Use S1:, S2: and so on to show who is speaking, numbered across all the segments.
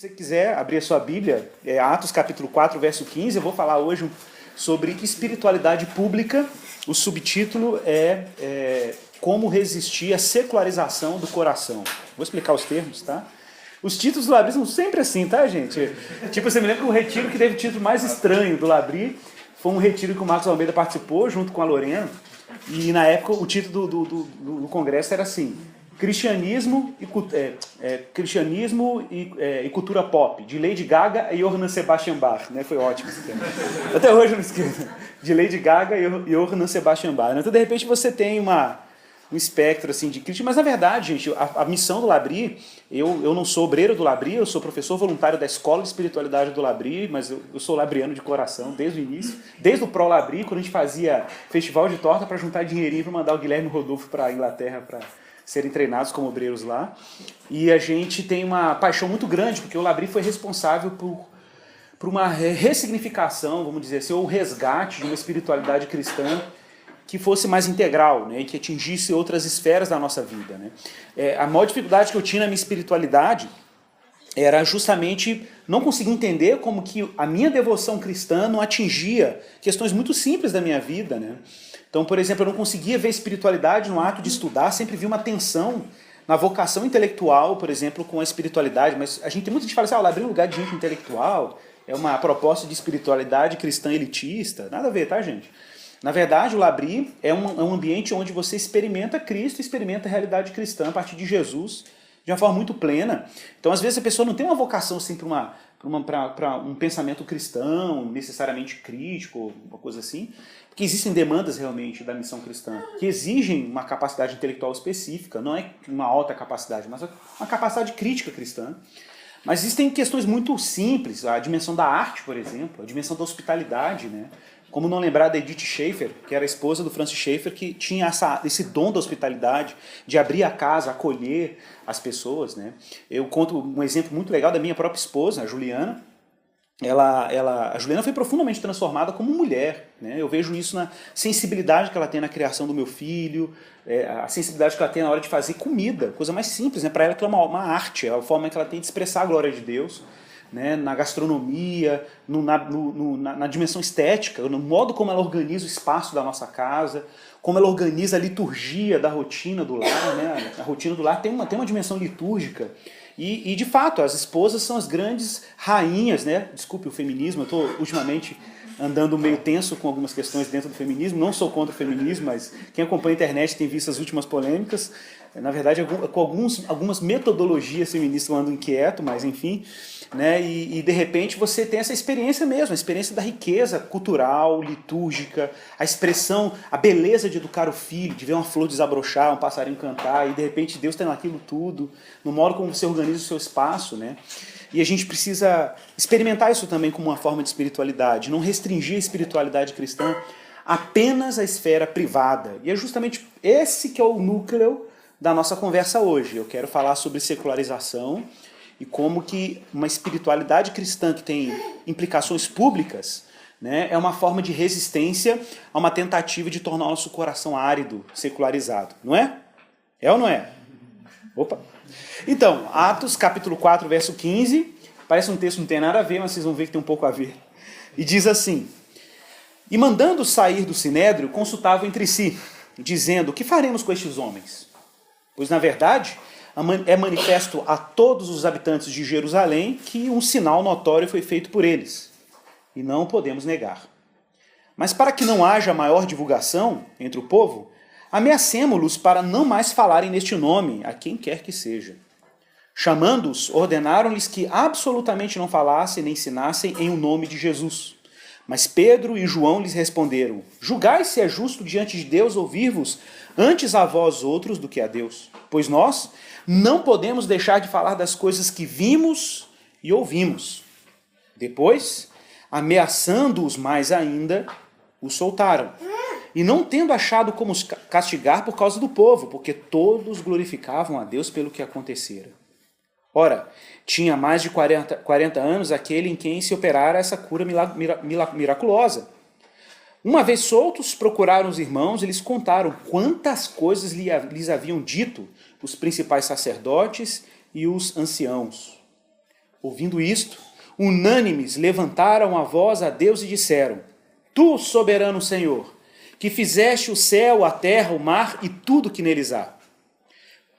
S1: Se você quiser abrir a sua Bíblia, Atos capítulo 4, verso 15, eu vou falar hoje sobre espiritualidade pública. O subtítulo é Como resistir à secularização do coração. Vou explicar os termos, tá? Os títulos do Labri são sempre assim, tá, gente? Tipo, você me lembra que o retiro que teve o título mais estranho do Labri foi um retiro que o Marcos Almeida participou junto com a Lorena. E na época o título do congresso era assim: Cristianismo e cultura pop, de Lady Gaga e Johann Sebastian Bach, né? Foi ótimo esse tema. Até hoje eu não esqueço. De Lady Gaga e Johann Sebastian Bach. Então, de repente, você tem um espectro assim, de crítica, mas na verdade, gente, a missão do Labri, eu não sou obreiro do Labri, eu sou professor voluntário da Escola de Espiritualidade do Labri, mas eu sou labriano de coração desde o início, desde o Pro Labri, quando a gente fazia festival de torta para juntar dinheirinho para mandar o Guilherme e o Rodolfo para a Inglaterra para serem treinados como obreiros lá. E a gente tem uma paixão muito grande, porque o Labri foi responsável por uma ressignificação, vamos dizer assim, ou resgate de uma espiritualidade cristã que fosse mais integral, né, e que atingisse outras esferas da nossa vida. Né. A maior dificuldade que eu tinha na minha espiritualidade era justamente não conseguir entender como que a minha devoção cristã não atingia questões muito simples da minha vida. Né. Então, por exemplo, eu não conseguia ver espiritualidade no ato de estudar, sempre vi uma tensão na vocação intelectual, por exemplo, com a espiritualidade, mas a gente tem muita gente que fala assim, o Labri é um lugar de gente intelectual, é uma proposta de espiritualidade cristã elitista, nada a ver, tá, gente? Na verdade, o Labri é um ambiente onde você experimenta Cristo, experimenta a realidade cristã a partir de Jesus, de uma forma muito plena. Então, às vezes, a pessoa não tem uma vocação assim, para um pensamento cristão, necessariamente crítico, uma coisa assim, porque existem demandas realmente da missão cristã que exigem uma capacidade intelectual específica, não é uma alta capacidade, mas uma capacidade crítica cristã. Mas existem questões muito simples, a dimensão da arte, por exemplo, a dimensão da hospitalidade, né? Como não lembrar da Edith Schaeffer, que era a esposa do Francis Schaeffer, que tinha esse dom da hospitalidade, de abrir a casa, acolher as pessoas. Né? Eu conto um exemplo muito legal da minha própria esposa, a Juliana. A Juliana foi profundamente transformada como mulher. Né? Eu vejo isso na sensibilidade que ela tem na criação do meu filho, a sensibilidade que ela tem na hora de fazer comida, coisa mais simples. Né? Para ela, aquilo é uma arte, é a forma que ela tem de expressar a glória de Deus. Né, na gastronomia, na dimensão estética, no modo como ela organiza o espaço da nossa casa, como ela organiza a liturgia da rotina do lar. Né? A rotina do lar tem uma dimensão litúrgica. E, de fato, as esposas são as grandes rainhas, né? Desculpe o feminismo, eu estou ultimamente andando meio tenso com algumas questões dentro do feminismo, não sou contra o feminismo, mas quem acompanha a internet tem visto as últimas polêmicas, na verdade com algumas metodologias feministas eu ando inquieto, mas enfim, né? E de repente você tem essa experiência mesmo, a experiência da riqueza cultural, litúrgica, a expressão, a beleza de educar o filho, de ver uma flor desabrochar, um passarinho cantar, e de repente Deus tem naquilo tudo, no modo como você organiza o seu espaço, né? E a gente precisa experimentar isso também como uma forma de espiritualidade, não restringir a espiritualidade cristã apenas à esfera privada. E é justamente esse que é o núcleo da nossa conversa hoje. Eu quero falar sobre secularização e como que uma espiritualidade cristã que tem implicações públicas, né, é uma forma de resistência a uma tentativa de tornar o nosso coração árido, secularizado. Não é? É ou não é? Opa! Então, Atos capítulo 4, verso 15, parece um texto que não tem nada a ver, mas vocês vão ver que tem um pouco a ver. E diz assim: E mandando sair do sinédrio, consultavam entre si, dizendo, o que faremos com estes homens? Pois, na verdade, é manifesto a todos os habitantes de Jerusalém que um sinal notório foi feito por eles, e não o podemos negar. Mas para que não haja maior divulgação entre o povo, ameacemo-los para não mais falarem neste nome, a quem quer que seja. Chamando-os, ordenaram-lhes que absolutamente não falassem nem ensinassem em o nome de Jesus. Mas Pedro e João lhes responderam, julgai se é justo diante de Deus ouvir-vos antes a vós outros do que a Deus. Pois nós não podemos deixar de falar das coisas que vimos e ouvimos. Depois, ameaçando-os mais ainda, os soltaram. E não tendo achado como os castigar por causa do povo, porque todos glorificavam a Deus pelo que acontecera. Ora, tinha mais de 40 anos aquele em quem se operara essa cura miraculosa. Uma vez soltos, procuraram os irmãos e lhes contaram quantas coisas lhes haviam dito os principais sacerdotes e os anciãos. Ouvindo isto, unânimes levantaram a voz a Deus e disseram: Tu, soberano Senhor, que fizeste o céu, a terra, o mar e tudo que neles há,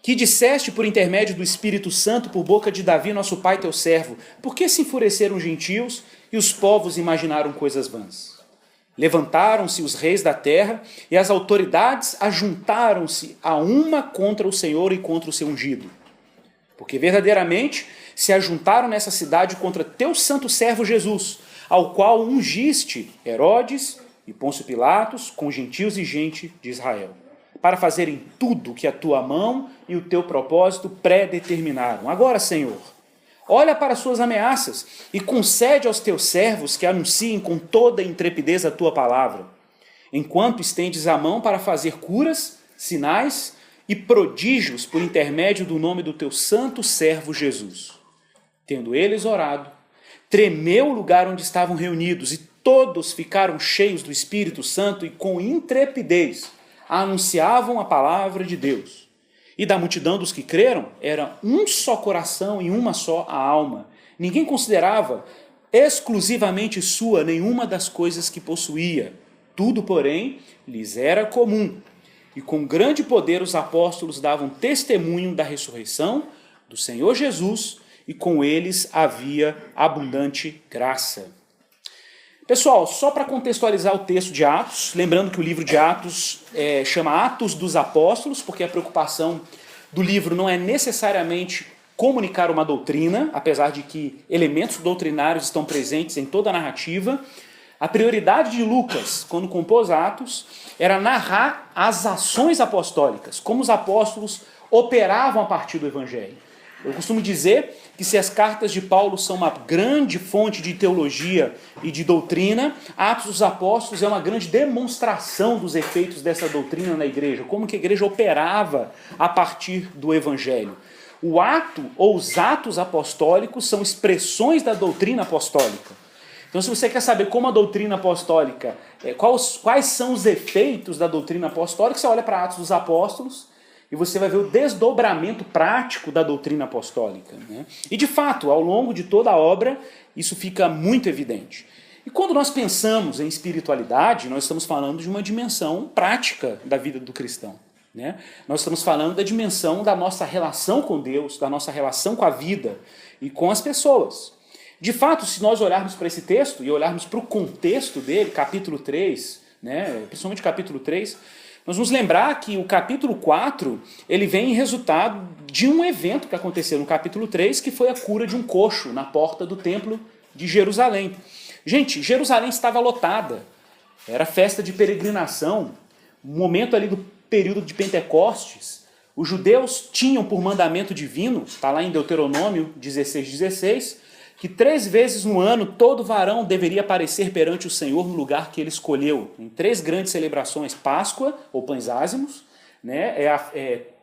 S1: que disseste por intermédio do Espírito Santo por boca de Davi, nosso pai, teu servo, por que se enfureceram os gentios e os povos imaginaram coisas vãs? Levantaram-se os reis da terra e as autoridades ajuntaram-se a uma contra o Senhor e contra o seu ungido. Porque verdadeiramente se ajuntaram nessa cidade contra teu santo servo Jesus, ao qual ungiste Herodes e Pôncio Pilatos com gentios e gente de Israel, para fazerem tudo que a tua mão e o teu propósito predeterminaram. Agora, Senhor, olha para as suas ameaças e concede aos teus servos que anunciem com toda a intrepidez a tua palavra, enquanto estendes a mão para fazer curas, sinais e prodígios por intermédio do nome do teu santo servo Jesus. Tendo eles orado, tremeu o lugar onde estavam reunidos e todos ficaram cheios do Espírito Santo e com intrepidez anunciavam a palavra de Deus. E da multidão dos que creram, era um só coração e uma só a alma. Ninguém considerava exclusivamente sua nenhuma das coisas que possuía. Tudo, porém, lhes era comum. E com grande poder os apóstolos davam testemunho da ressurreição do Senhor Jesus, e com eles havia abundante graça. Pessoal, só para contextualizar o texto de Atos, lembrando que o livro de Atos chama Atos dos Apóstolos, porque a preocupação do livro não é necessariamente comunicar uma doutrina, apesar de que elementos doutrinários estão presentes em toda a narrativa. A prioridade de Lucas, quando compôs Atos, era narrar as ações apostólicas, como os apóstolos operavam a partir do Evangelho. Eu costumo dizer que se as cartas de Paulo são uma grande fonte de teologia e de doutrina, Atos dos Apóstolos é uma grande demonstração dos efeitos dessa doutrina na igreja, como que a igreja operava a partir do Evangelho. O ato ou os atos apostólicos são expressões da doutrina apostólica. Então, se você quer saber como a doutrina apostólica, quais são os efeitos da doutrina apostólica, você olha para Atos dos Apóstolos, e você vai ver o desdobramento prático da doutrina apostólica, né? E de fato, ao longo de toda a obra, isso fica muito evidente. E quando nós pensamos em espiritualidade, nós estamos falando de uma dimensão prática da vida do cristão, né? Nós estamos falando da dimensão da nossa relação com Deus, da nossa relação com a vida e com as pessoas. De fato, se nós olharmos para esse texto e olharmos para o contexto dele, capítulo 3, né, principalmente capítulo 3, nós vamos lembrar que o capítulo 4, ele vem em resultado de um evento que aconteceu no capítulo 3, que foi a cura de um coxo na porta do templo de Jerusalém. Gente, Jerusalém estava lotada, era festa de peregrinação, um momento ali do período de Pentecostes. Os judeus tinham por mandamento divino, está lá em Deuteronômio 16:16, que 3 vezes no ano todo varão deveria aparecer perante o Senhor no lugar que ele escolheu, em 3 grandes celebrações: Páscoa, ou Pães Ázimos, né?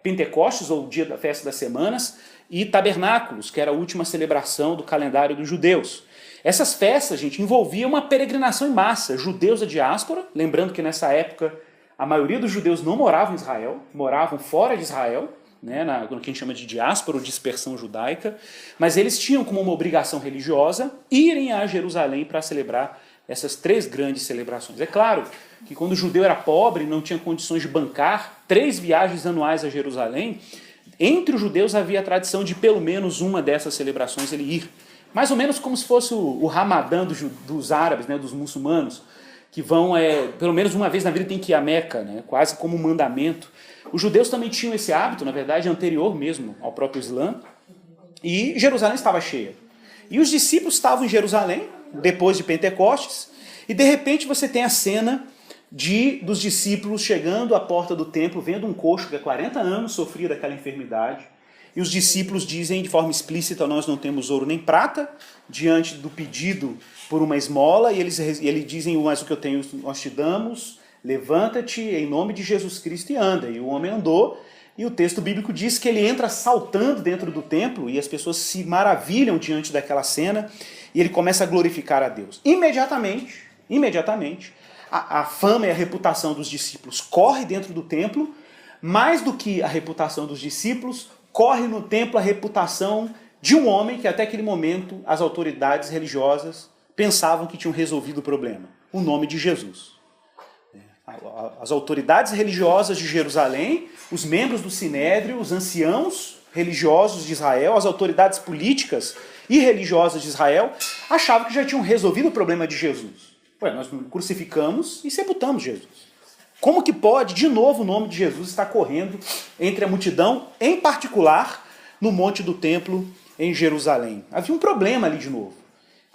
S1: Pentecostes, ou o dia da festa das semanas, e Tabernáculos, que era a última celebração do calendário dos judeus. Essas festas, gente, envolviam uma peregrinação em massa, judeus da diáspora, lembrando que nessa época a maioria dos judeus não moravam em Israel, moravam fora de Israel, né, no que a gente chama de diáspora ou dispersão judaica, mas eles tinham como uma obrigação religiosa irem a Jerusalém para celebrar essas 3 grandes celebrações. É claro que quando o judeu era pobre, não tinha condições de bancar 3 viagens anuais a Jerusalém, entre os judeus havia a tradição de pelo menos uma dessas celebrações ele ir. Mais ou menos como se fosse o Ramadã dos árabes, né, dos muçulmanos, que vão, pelo menos uma vez na vida, tem que ir a Meca, né, quase como um mandamento. Os judeus também tinham esse hábito, na verdade, anterior mesmo ao próprio Islã, e Jerusalém estava cheia. E os discípulos estavam em Jerusalém, depois de Pentecostes, e de repente você tem a cena dos discípulos chegando à porta do templo, vendo um coxo que há 40 anos sofria daquela enfermidade, e os discípulos dizem de forma explícita: nós não temos ouro nem prata, diante do pedido por uma esmola, e eles dizem: mas o que eu tenho nós te damos, levanta-te em nome de Jesus Cristo e anda. E o homem andou, e o texto bíblico diz que ele entra saltando dentro do templo, e as pessoas se maravilham diante daquela cena, e ele começa a glorificar a Deus. Imediatamente, a fama e a reputação dos discípulos corre dentro do templo, mais do que a reputação dos discípulos, corre no templo a reputação de um homem que até aquele momento as autoridades religiosas pensavam que tinham resolvido o problema. O nome de Jesus. As autoridades religiosas de Jerusalém, os membros do Sinédrio, os anciãos religiosos de Israel, as autoridades políticas e religiosas de Israel, achavam que já tinham resolvido o problema de Jesus. Ué, nós crucificamos e sepultamos Jesus. Como que pode, de novo, o nome de Jesus estar correndo entre a multidão, em particular, no Monte do Templo, em Jerusalém? Havia um problema ali de novo.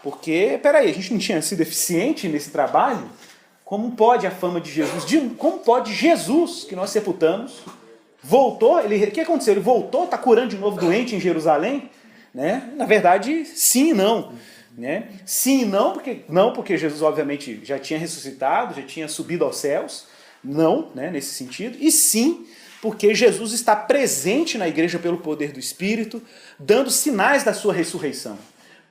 S1: Porque, peraí, a gente não tinha sido eficiente nesse trabalho? Como pode a fama de Jesus, como pode Jesus, que nós sepultamos, voltou, o que aconteceu? Ele voltou, está curando de novo doente em Jerusalém? Né? Na verdade, sim e não. Né? Sim e não, porque Jesus obviamente já tinha ressuscitado, já tinha subido aos céus, não, né, nesse sentido, e sim, porque Jesus está presente na igreja pelo poder do Espírito, dando sinais da sua ressurreição.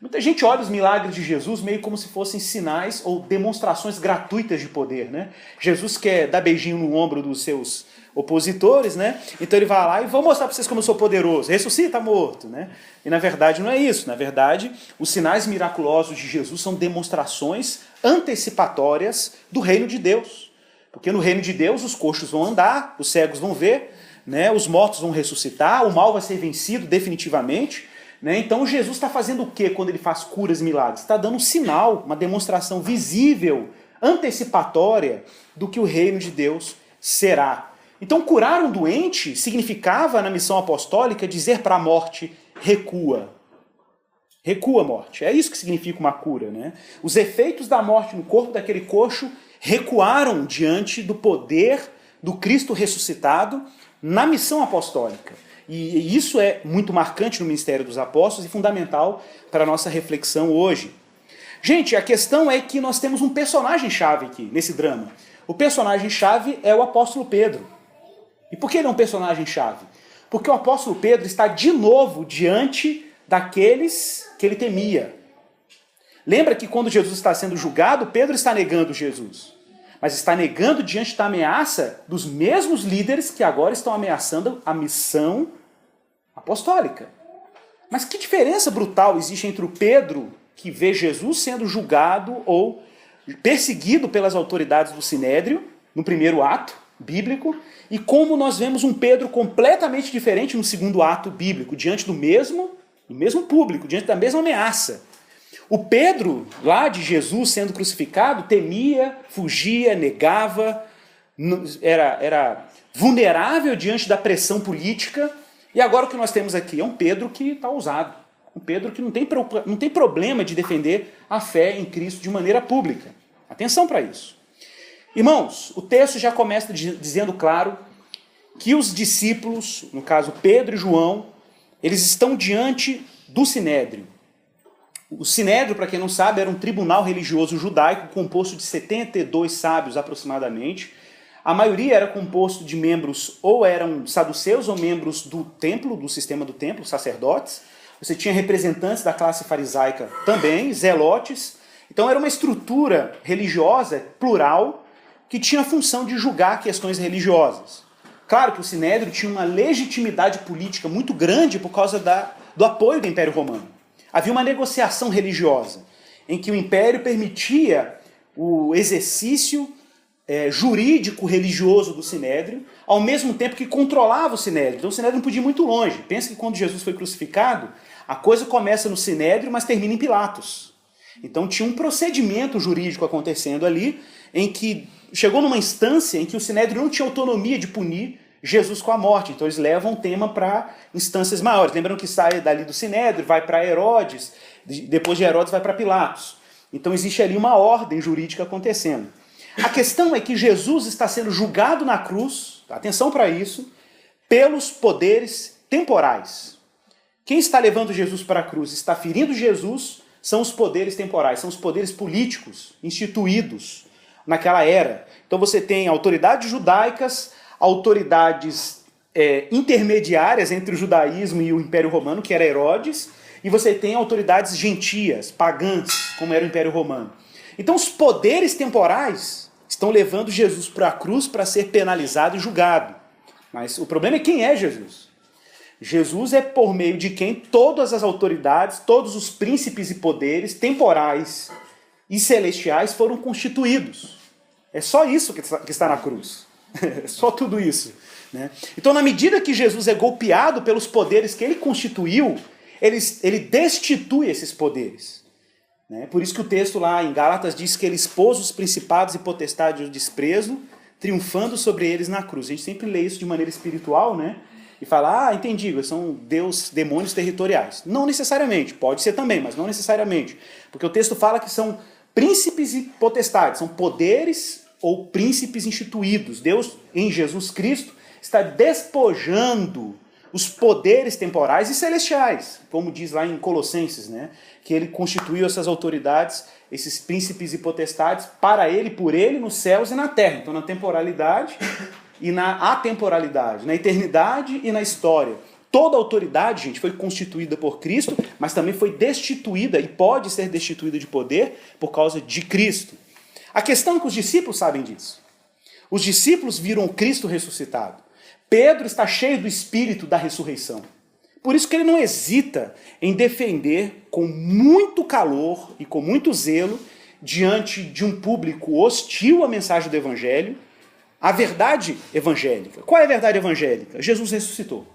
S1: Muita gente olha os milagres de Jesus meio como se fossem sinais ou demonstrações gratuitas de poder, né? Jesus quer dar beijinho no ombro dos seus opositores, né? Então ele vai lá e vou mostrar para vocês como eu sou poderoso. Ressuscita morto, né? E na verdade não é isso. Na verdade, os sinais miraculosos de Jesus são demonstrações antecipatórias do reino de Deus. Porque no reino de Deus os coxos vão andar, os cegos vão ver, né? Os mortos vão ressuscitar, o mal vai ser vencido definitivamente. Né? Então Jesus está fazendo o que quando ele faz curas e milagres? Está dando um sinal, uma demonstração visível, antecipatória do que o reino de Deus será. Então curar um doente significava, na missão apostólica, dizer para a morte, recua. Recua, morte. É isso que significa uma cura. Né? Os efeitos da morte no corpo daquele coxo recuaram diante do poder do Cristo ressuscitado na missão apostólica. E isso é muito marcante no ministério dos apóstolos e fundamental para a nossa reflexão hoje. Gente, a questão é que nós temos um personagem-chave aqui, nesse drama. O personagem-chave é o apóstolo Pedro. E por que ele é um personagem-chave? Porque o apóstolo Pedro está de novo diante daqueles que ele temia. Lembra que quando Jesus está sendo julgado, Pedro está negando Jesus. Mas está negando diante da ameaça dos mesmos líderes que agora estão ameaçando a missão apostólica. Mas que diferença brutal existe entre o Pedro, que vê Jesus sendo julgado ou perseguido pelas autoridades do Sinédrio, no primeiro ato bíblico, e como nós vemos um Pedro completamente diferente no segundo ato bíblico, diante do mesmo público, diante da mesma ameaça. O Pedro, lá de Jesus sendo crucificado, temia, fugia, negava, era vulnerável diante da pressão política. E agora o que nós temos aqui é um Pedro que está ousado. Um Pedro que não tem problema de defender a fé em Cristo de maneira pública. Atenção para isso. Irmãos, o texto já começa dizendo claro que os discípulos, no caso Pedro e João, eles estão diante do Sinédrio. O Sinédrio, para quem não sabe, era um tribunal religioso judaico composto de 72 sábios aproximadamente. A maioria era composto de membros ou eram saduceus ou membros do templo, do sistema do templo, sacerdotes. Você tinha representantes da classe farisaica também, zelotes. Então era uma estrutura religiosa plural que tinha a função de julgar questões religiosas. Claro que o Sinédrio tinha uma legitimidade política muito grande por causa do apoio do Império Romano. Havia uma negociação religiosa, em que o Império permitia o exercício jurídico religioso do Sinédrio, ao mesmo tempo que controlava o Sinédrio. Então o Sinédrio não podia ir muito longe. Pensa que quando Jesus foi crucificado, a coisa começa no Sinédrio, mas termina em Pilatos. Então tinha um procedimento jurídico acontecendo ali, em que chegou numa instância em que o Sinédrio não tinha autonomia de punir Jesus com a morte. Então eles levam o tema para instâncias maiores. Lembrando que sai dali do Sinédrio, vai para Herodes, depois de Herodes vai para Pilatos. Então existe ali uma ordem jurídica acontecendo. A questão é que Jesus está sendo julgado na cruz, atenção para isso, pelos poderes temporais. Quem está levando Jesus para a cruz, está ferindo Jesus, são os poderes temporais, são os poderes políticos instituídos naquela era. Então você tem autoridades judaicas, autoridades intermediárias entre o judaísmo e o Império Romano, que era Herodes, e você tem autoridades gentias, pagãs, como era o Império Romano. Então os poderes temporais estão levando Jesus para a cruz para ser penalizado e julgado. Mas o problema é quem é Jesus. Jesus é por meio de quem todas as autoridades, todos os príncipes e poderes temporais e celestiais foram constituídos. É só isso que está na cruz. É só tudo isso. Né? Então, na medida que Jesus é golpeado pelos poderes que ele constituiu, ele destitui esses poderes. Né? Por isso que o texto lá em Gálatas diz que ele expôs os principados e potestades ao desprezo, triunfando sobre eles na cruz. A gente sempre lê isso de maneira espiritual, né? E fala, entendi, são demônios territoriais. Não necessariamente, pode ser também, mas não necessariamente. Porque o texto fala que são príncipes e potestades, são poderes ou príncipes instituídos. Deus, em Jesus Cristo, está despojando os poderes temporais e celestiais, como diz lá em Colossenses, né? Que ele constituiu essas autoridades, esses príncipes e potestades, para ele, por ele, nos céus e na terra. Então, na temporalidade e na atemporalidade, na eternidade e na história. Toda autoridade, gente, foi constituída por Cristo, mas também foi destituída e pode ser destituída de poder por causa de Cristo. A questão é que os discípulos sabem disso. Os discípulos viram o Cristo ressuscitado. Pedro está cheio do espírito da ressurreição. Por isso que ele não hesita em defender com muito calor e com muito zelo, diante de um público hostil à mensagem do Evangelho, a verdade evangélica. Qual é a verdade evangélica? Jesus ressuscitou.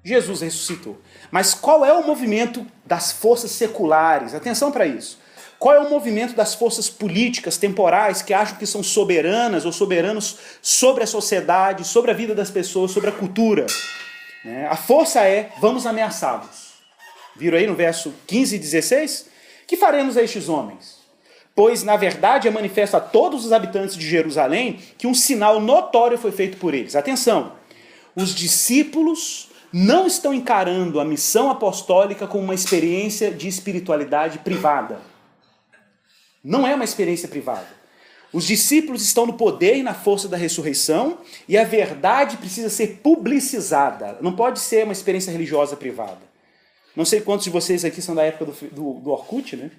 S1: Jesus ressuscitou. Mas qual é o movimento das forças seculares? Atenção para isso. Qual é o movimento das forças políticas temporais que acham que são soberanas ou soberanos sobre a sociedade, sobre a vida das pessoas, sobre a cultura? A força é, vamos ameaçá-los. Viram aí no verso 15 e 16? Que faremos a estes homens? Pois, na verdade, é manifesto a todos os habitantes de Jerusalém que um sinal notório foi feito por eles. Atenção, os discípulos não estão encarando a missão apostólica como uma experiência de espiritualidade privada. Não é uma experiência privada. Os discípulos estão no poder e na força da ressurreição e a verdade precisa ser publicizada. Não pode ser uma experiência religiosa privada. Não sei quantos de vocês aqui são da época do Orkut, né?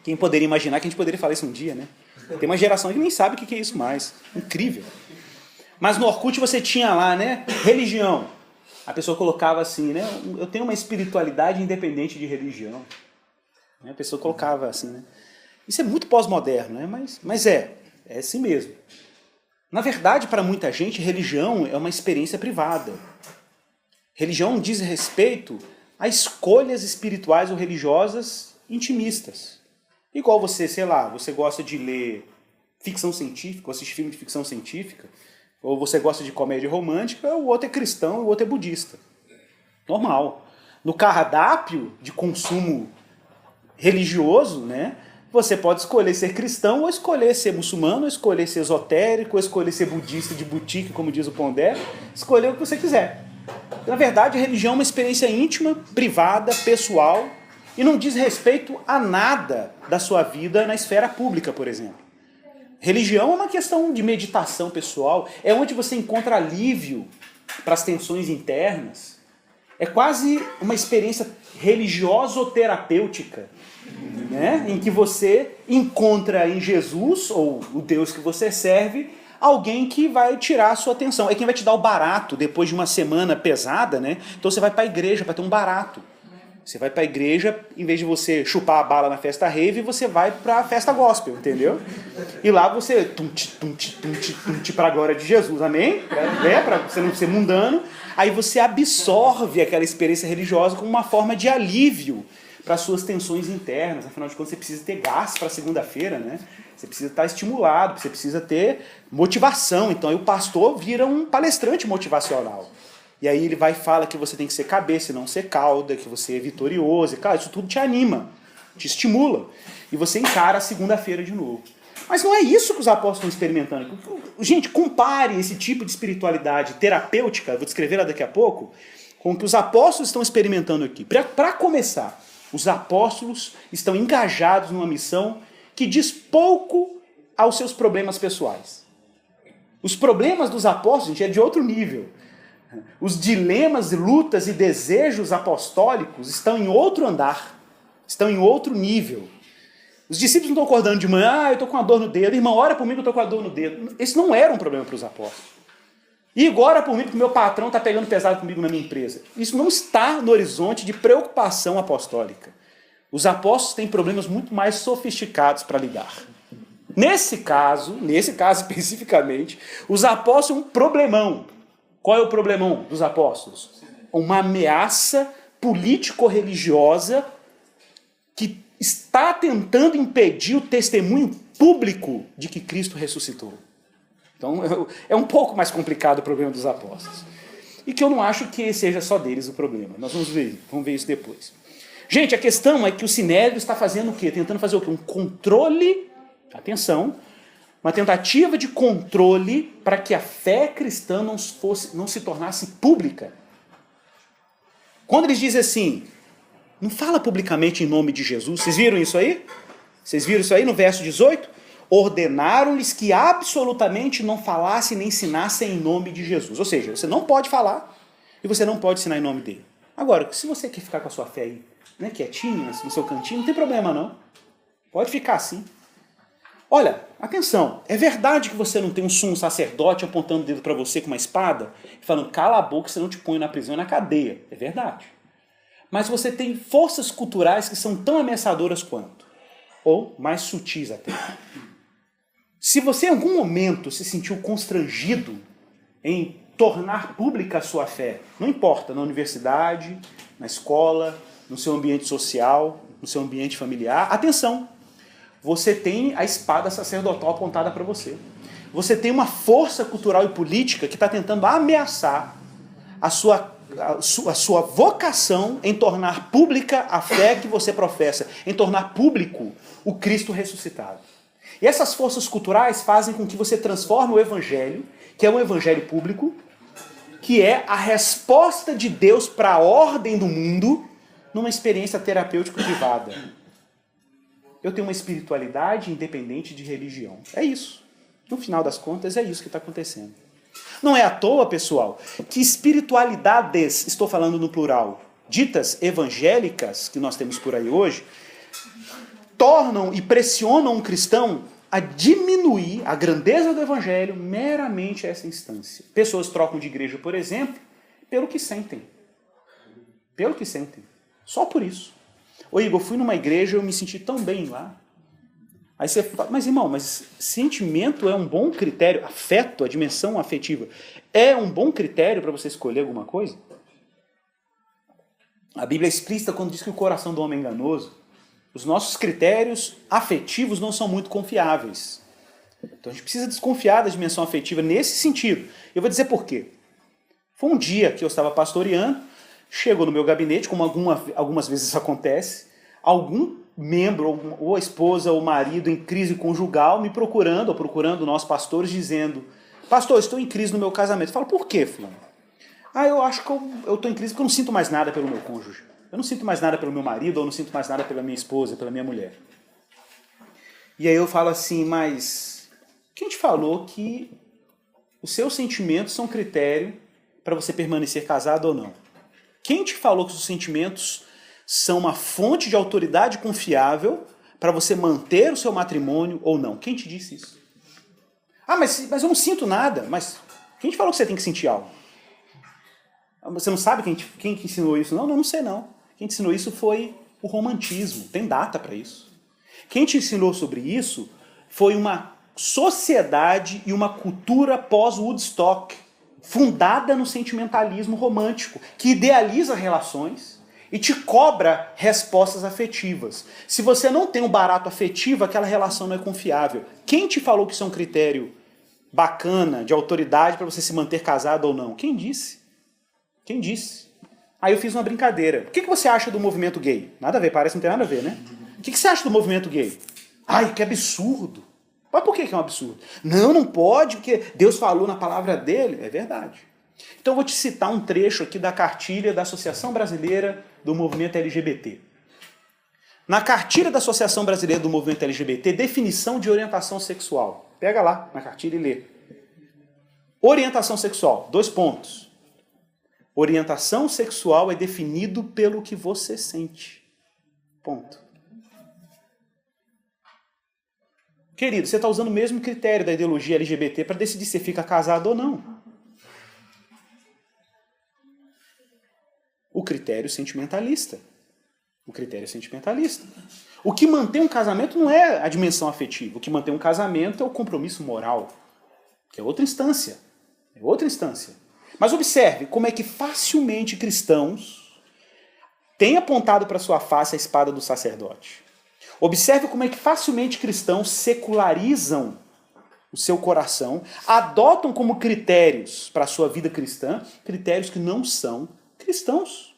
S1: Quem poderia imaginar que a gente poderia falar isso um dia, né? Tem uma geração que nem sabe o que é isso mais. Incrível. Mas no Orkut você tinha lá, né? Religião. A pessoa colocava assim, né? Eu tenho uma espiritualidade independente de religião. A pessoa colocava assim, né? Isso é muito pós-moderno, né? Mas é assim mesmo. Na verdade, para muita gente, religião é uma experiência privada. Religião diz respeito a escolhas espirituais ou religiosas intimistas. Igual você, sei lá, você gosta de ler ficção científica, ou assistir filme de ficção científica, ou você gosta de comédia romântica, o outro é cristão, o outro é budista. Normal. No cardápio de consumo religioso, né, você pode escolher ser cristão, ou escolher ser muçulmano, ou escolher ser esotérico, ou escolher ser budista de boutique, como diz o Pondé, escolher o que você quiser. Na verdade, a religião é uma experiência íntima, privada, pessoal, e não diz respeito a nada da sua vida na esfera pública, por exemplo. Religião é uma questão de meditação pessoal, é onde você encontra alívio para as tensões internas. É quase uma experiência religioso-terapêutica, né? Em que você encontra em Jesus, ou o Deus que você serve, alguém que vai tirar a sua atenção. É quem vai te dar o barato depois de uma semana pesada, né? Então você vai para a igreja para ter um barato. Você vai para a igreja, em vez de você chupar a bala na festa rave, você vai para a festa gospel, entendeu? E lá você tum-ti para a glória de Jesus, amém? Para você não ser mundano. Aí você absorve aquela experiência religiosa como uma forma de alívio para as suas tensões internas. Afinal de contas, você precisa ter gás para segunda-feira, né? Você precisa estar estimulado, você precisa ter motivação. Então, aí o pastor vira um palestrante motivacional. E aí ele vai e fala que você tem que ser cabeça e não ser cauda, que você é vitorioso. E, cara, isso tudo te anima, te estimula. E você encara a segunda-feira de novo. Mas não é isso que os apóstolos estão experimentando. Gente, compare esse tipo de espiritualidade terapêutica, vou descrever lá daqui a pouco, com o que os apóstolos estão experimentando aqui. Para começar, os apóstolos estão engajados numa missão que diz pouco aos seus problemas pessoais. Os problemas dos apóstolos, gente, é de outro nível. Os dilemas, lutas e desejos apostólicos estão em outro andar, estão em outro nível. Os discípulos não estão acordando de manhã, eu estou com uma dor no dedo, irmão, ora por mim que eu estou com a dor no dedo. Esse não era um problema para os apóstolos. E agora por mim, porque o meu patrão está pegando pesado comigo na minha empresa. Isso não está no horizonte de preocupação apostólica. Os apóstolos têm problemas muito mais sofisticados para lidar. Nesse caso especificamente, os apóstolos têm um problemão. Qual é o problemão dos apóstolos? Uma ameaça político-religiosa que está tentando impedir o testemunho público de que Cristo ressuscitou. Então é um pouco mais complicado o problema dos apóstolos. E que eu não acho que seja só deles o problema. Nós vamos ver isso depois. Gente, a questão é que o Sinédrio está fazendo o quê? Tentando fazer o quê? Um controle, atenção, uma tentativa de controle para que a fé cristã não se tornasse pública. Quando eles dizem assim, não fala publicamente em nome de Jesus, vocês viram isso aí? Vocês viram isso aí no verso 18? Ordenaram-lhes que absolutamente não falassem nem ensinassem em nome de Jesus. Ou seja, você não pode falar e você não pode ensinar em nome dele. Agora, se você quer ficar com a sua fé aí, né, quietinha, no seu cantinho, não tem problema não. Pode ficar assim. Olha, atenção, é verdade que você não tem um sumo sacerdote apontando o dedo para você com uma espada e falando, cala a boca, você não te põe na prisão e na cadeia. É verdade. Mas você tem forças culturais que são tão ameaçadoras quanto, ou mais sutis até. Se você em algum momento se sentiu constrangido em tornar pública a sua fé, não importa, na universidade, na escola, no seu ambiente social, no seu ambiente familiar, atenção, você tem a espada sacerdotal apontada para você. Você tem uma força cultural e política que está tentando ameaçar a sua vocação em tornar pública a fé que você professa, em tornar público o Cristo ressuscitado. E essas forças culturais fazem com que você transforme o evangelho, que é um evangelho público, que é a resposta de Deus para a ordem do mundo, numa experiência terapêutica privada. Eu tenho uma espiritualidade independente de religião. É isso. No final das contas, é isso que está acontecendo. Não é à toa, pessoal, que espiritualidades, estou falando no plural, ditas evangélicas, que nós temos por aí hoje, tornam e pressionam um cristão a diminuir a grandeza do evangelho meramente a essa instância. Pessoas trocam de igreja, por exemplo, pelo que sentem. Pelo que sentem. Só por isso. Ô Igor, eu fui numa igreja e eu me senti tão bem lá. Aí você fala, mas irmão, mas sentimento é um bom critério, afeto, a dimensão afetiva, é um bom critério para você escolher alguma coisa? A Bíblia é explícita quando diz que o coração do homem é enganoso. Os nossos critérios afetivos não são muito confiáveis. Então a gente precisa desconfiar da dimensão afetiva nesse sentido. Eu vou dizer por quê. Foi um dia que eu estava pastoreando, chegou no meu gabinete, como algumas vezes isso acontece, algum membro, ou a esposa, ou o marido em crise conjugal, me procurando, ou procurando nós pastores, dizendo, pastor, estou em crise no meu casamento. Eu falo, por quê, fulano? Eu acho que eu estou em crise porque eu não sinto mais nada pelo meu cônjuge. Eu não sinto mais nada pelo meu marido, ou não sinto mais nada pela minha esposa, pela minha mulher. E aí eu falo assim, mas quem te falou que os seus sentimentos são critério para você permanecer casado ou não? Quem te falou que os sentimentos são uma fonte de autoridade confiável para você manter o seu matrimônio ou não? Quem te disse isso? Mas eu não sinto nada. Mas quem te falou que você tem que sentir algo? Você não sabe quem que ensinou isso? Não, não sei não. Quem te ensinou isso foi o romantismo. Tem data para isso. Quem te ensinou sobre isso foi uma sociedade e uma cultura pós-Woodstock, fundada no sentimentalismo romântico, que idealiza relações e te cobra respostas afetivas. Se você não tem um barato afetivo, aquela relação não é confiável. Quem te falou que isso é um critério bacana, de autoridade, para você se manter casado ou não? Quem disse? Quem disse? Aí eu fiz uma brincadeira. O que você acha do movimento gay? Nada a ver, parece que não tem nada a ver, né? O que você acha do movimento gay? Ai, que absurdo. Mas por que é um absurdo? Não pode, porque Deus falou na palavra dele. É verdade. Então eu vou te citar um trecho aqui da cartilha da Associação Brasileira do Movimento LGBT. Na cartilha da Associação Brasileira do Movimento LGBT, definição de orientação sexual. Pega lá na cartilha e lê. Orientação sexual, 2 pontos. Orientação sexual é definido pelo que você sente. Ponto. Querido, você está usando o mesmo critério da ideologia LGBT para decidir se fica casado ou não. O critério sentimentalista. O critério sentimentalista. O que mantém um casamento não é a dimensão afetiva. O que mantém um casamento é o compromisso moral, que é outra instância. É outra instância. Mas observe como é que facilmente cristãos têm apontado para sua face a espada do sacerdote. Observe como é que facilmente cristãos secularizam o seu coração, adotam como critérios para a sua vida cristã, critérios que não são cristãos.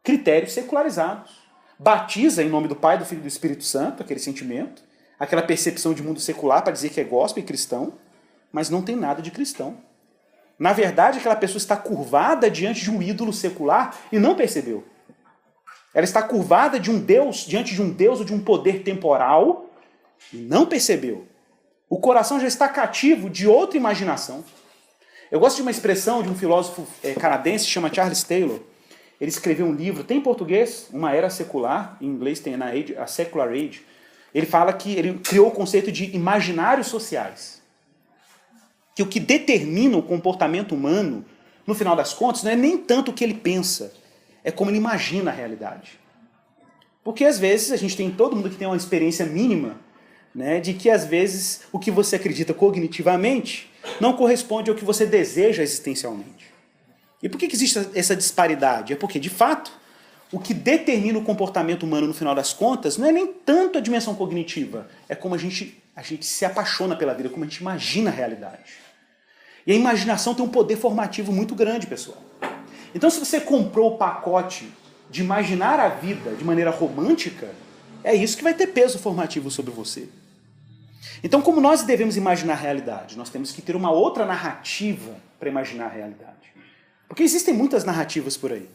S1: Critérios secularizados. Batiza em nome do Pai, do Filho e do Espírito Santo, aquele sentimento, aquela percepção de mundo secular para dizer que é gospel e cristão, mas não tem nada de cristão. Na verdade, aquela pessoa está curvada diante de um ídolo secular e não percebeu. Ela está curvada de um Deus, diante de um Deus ou de um poder temporal e não percebeu. O coração já está cativo de outra imaginação. Eu gosto de uma expressão de um filósofo canadense, chama Charles Taylor. Ele escreveu um livro, tem em português, Uma Era Secular, em inglês tem a Secular Age. Ele fala que ele criou o conceito de imaginários sociais. Que o que determina o comportamento humano, no final das contas, não é nem tanto o que ele pensa, é como ele imagina a realidade. Porque às vezes a gente tem todo mundo que tem uma experiência mínima, né, de que às vezes o que você acredita cognitivamente não corresponde ao que você deseja existencialmente. E por que existe essa disparidade? É porque, de fato, o que determina o comportamento humano no final das contas não é nem tanto a dimensão cognitiva, é como a gente se apaixona pela vida, como a gente imagina a realidade. E a imaginação tem um poder formativo muito grande, pessoal. Então, se você comprou o pacote de imaginar a vida de maneira romântica, é isso que vai ter peso formativo sobre você. Então, como nós devemos imaginar a realidade? Nós temos que ter uma outra narrativa para imaginar a realidade. Porque existem muitas narrativas por aí,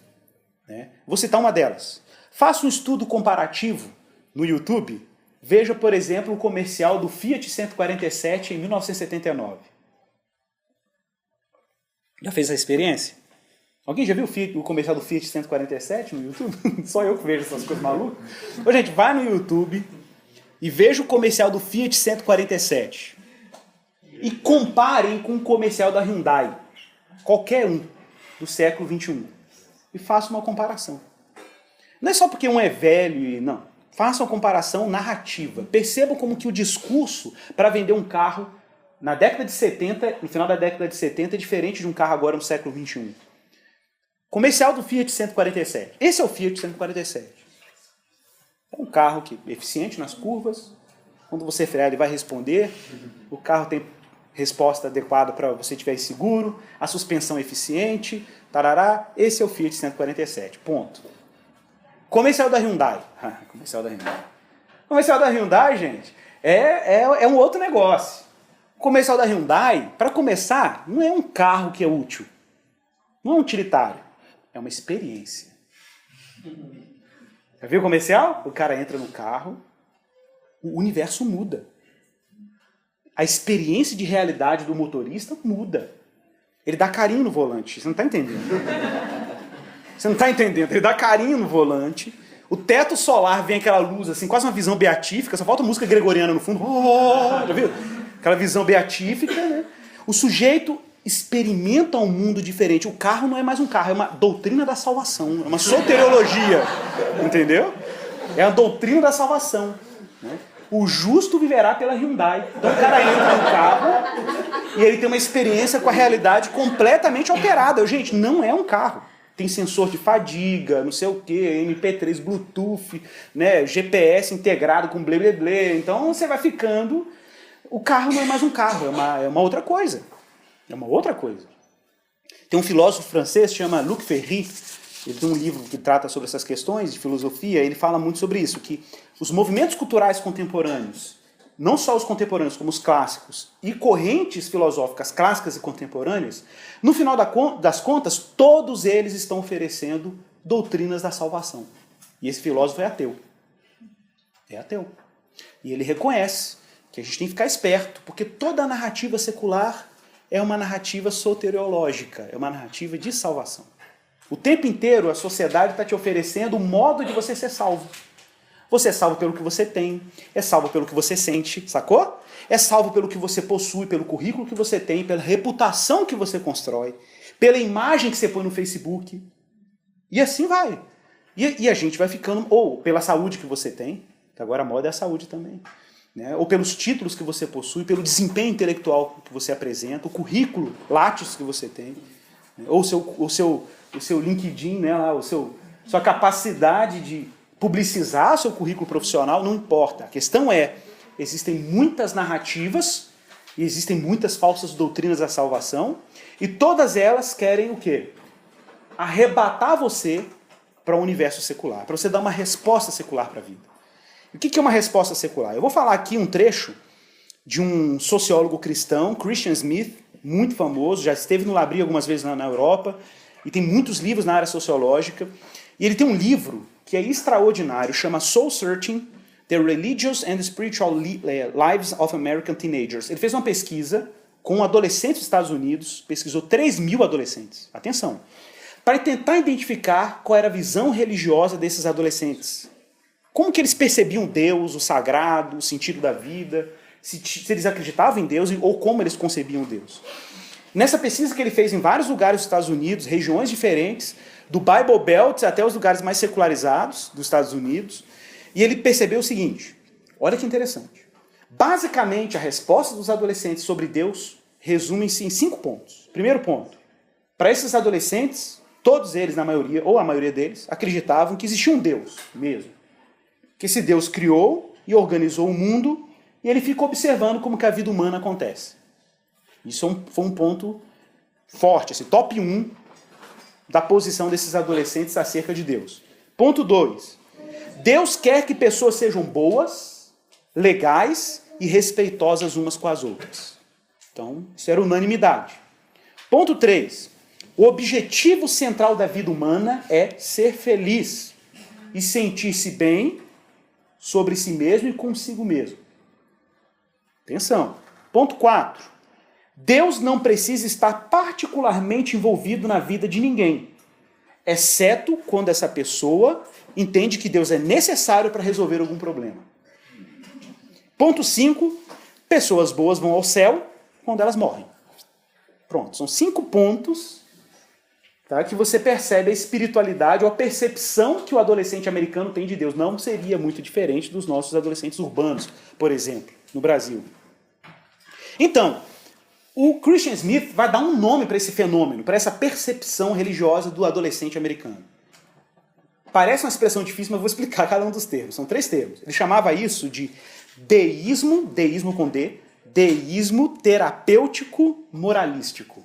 S1: né? Vou citar uma delas. Faça um estudo comparativo no YouTube. Veja, por exemplo, o comercial do Fiat 147 em 1979. Já fez essa experiência? Alguém já viu o comercial do Fiat 147 no YouTube? Só eu que vejo essas coisas malucas. Ô, gente, vai no YouTube e veja o comercial do Fiat 147. E comparem com o comercial da Hyundai. Qualquer um do século XXI. E faça uma comparação. Não é só porque um é velho e... Não. Faça uma comparação narrativa. Percebam como que o discurso para vender um carro na década de 70, no final da década de 70, é diferente de um carro agora no século XXI. Comercial do Fiat 147. Esse é o Fiat 147. É um carro que é eficiente nas curvas. Quando você frear, ele vai responder. O carro tem resposta adequada para você estiver seguro. A suspensão é eficiente. Tarará. Esse é o Fiat 147. Ponto. Comercial da Hyundai. Comercial da Hyundai. Comercial da Hyundai, gente, é um outro negócio. Comercial da Hyundai, para começar, não é um carro que é útil. Não é um utilitário. É uma experiência. Já viu o comercial? O cara entra no carro, o universo muda. A experiência de realidade do motorista muda. Ele dá carinho no volante. Você não está entendendo. Você não está entendendo. Ele dá carinho no volante. O teto solar vem aquela luz, assim, quase uma visão beatífica. Só falta música gregoriana no fundo. Já viu? Aquela visão beatífica, né? O sujeito experimenta um mundo diferente. O carro não é mais um carro, é uma doutrina da salvação. É uma soteriologia. Entendeu? É a doutrina da salvação. Né? O justo viverá pela Hyundai. Então o cara entra no carro e ele tem uma experiência com a realidade completamente alterada. Gente, não é um carro. Tem sensor de fadiga, não sei o quê, MP3, Bluetooth, né, GPS integrado com blé, blé, blé. Então você vai ficando... O carro não é mais um carro, é uma outra coisa. É uma outra coisa. Tem um filósofo francês que chama Luc Ferry. Ele tem um livro que trata sobre essas questões de filosofia. Ele fala muito sobre isso, que os movimentos culturais contemporâneos, não só os contemporâneos, como os clássicos, e correntes filosóficas clássicas e contemporâneas, no final das contas, todos eles estão oferecendo doutrinas da salvação. E esse filósofo é ateu. É ateu. E ele reconhece que a gente tem que ficar esperto, porque toda a narrativa secular é uma narrativa soteriológica, é uma narrativa de salvação. O tempo inteiro a sociedade está te oferecendo o modo de você ser salvo. Você é salvo pelo que você tem, é salvo pelo que você sente, sacou? É salvo pelo que você possui, pelo currículo que você tem, pela reputação que você constrói, pela imagem que você põe no Facebook. E assim vai. E a gente vai ficando, ou pela saúde que você tem, que agora a moda é a saúde também, né? Ou pelos títulos que você possui, pelo desempenho intelectual que você apresenta, o currículo Lattes que você tem, né? Ou o seu LinkedIn, né? Sua capacidade de publicizar seu currículo profissional, não importa. A questão é, existem muitas narrativas e existem muitas falsas doutrinas da salvação e todas elas querem o quê? Arrebatar você para o universo secular, para você dar uma resposta secular para a vida. O que é uma resposta secular? Eu vou falar aqui um trecho de um sociólogo cristão, Christian Smith, muito famoso, já esteve no Labri algumas vezes na Europa, e tem muitos livros na área sociológica. E ele tem um livro que é extraordinário, chama Soul Searching, The Religious and Spiritual Lives of American Teenagers. Ele fez uma pesquisa com adolescentes dos Estados Unidos, pesquisou 3.000 adolescentes. Atenção! Para tentar identificar qual era a visão religiosa desses adolescentes. Como que eles percebiam Deus, o sagrado, o sentido da vida, se eles acreditavam em Deus ou como eles concebiam Deus. Nessa pesquisa que ele fez em vários lugares dos Estados Unidos, regiões diferentes, do Bible Belt até os lugares mais secularizados dos Estados Unidos, e ele percebeu o seguinte, olha que interessante. Basicamente, a resposta dos adolescentes sobre Deus resume-se em 5 pontos. Primeiro ponto, para esses adolescentes, todos eles, na maioria, ou a maioria deles, acreditavam que existia um Deus mesmo. Que esse Deus criou e organizou o mundo e ele fica observando como que a vida humana acontece. Isso foi um ponto forte, esse top 1 da posição desses adolescentes acerca de Deus. Ponto 2. Deus quer que pessoas sejam boas, legais e respeitosas umas com as outras. Então, isso era unanimidade. Ponto 3. O objetivo central da vida humana é ser feliz e sentir-se bem sobre si mesmo e consigo mesmo. Atenção. Ponto 4. Deus não precisa estar particularmente envolvido na vida de ninguém, exceto quando essa pessoa entende que Deus é necessário para resolver algum problema. Ponto 5. Pessoas boas vão ao céu quando elas morrem. Pronto, são 5 pontos, tá, que você percebe a espiritualidade ou a percepção que o adolescente americano tem de Deus. Não seria muito diferente dos nossos adolescentes urbanos, por exemplo, no Brasil. Então, o Christian Smith vai dar um nome para esse fenômeno, para essa percepção religiosa do adolescente americano. Parece uma expressão difícil, mas vou explicar cada um dos termos. São 3 termos. Ele chamava isso de deísmo com D, deísmo terapêutico moralístico.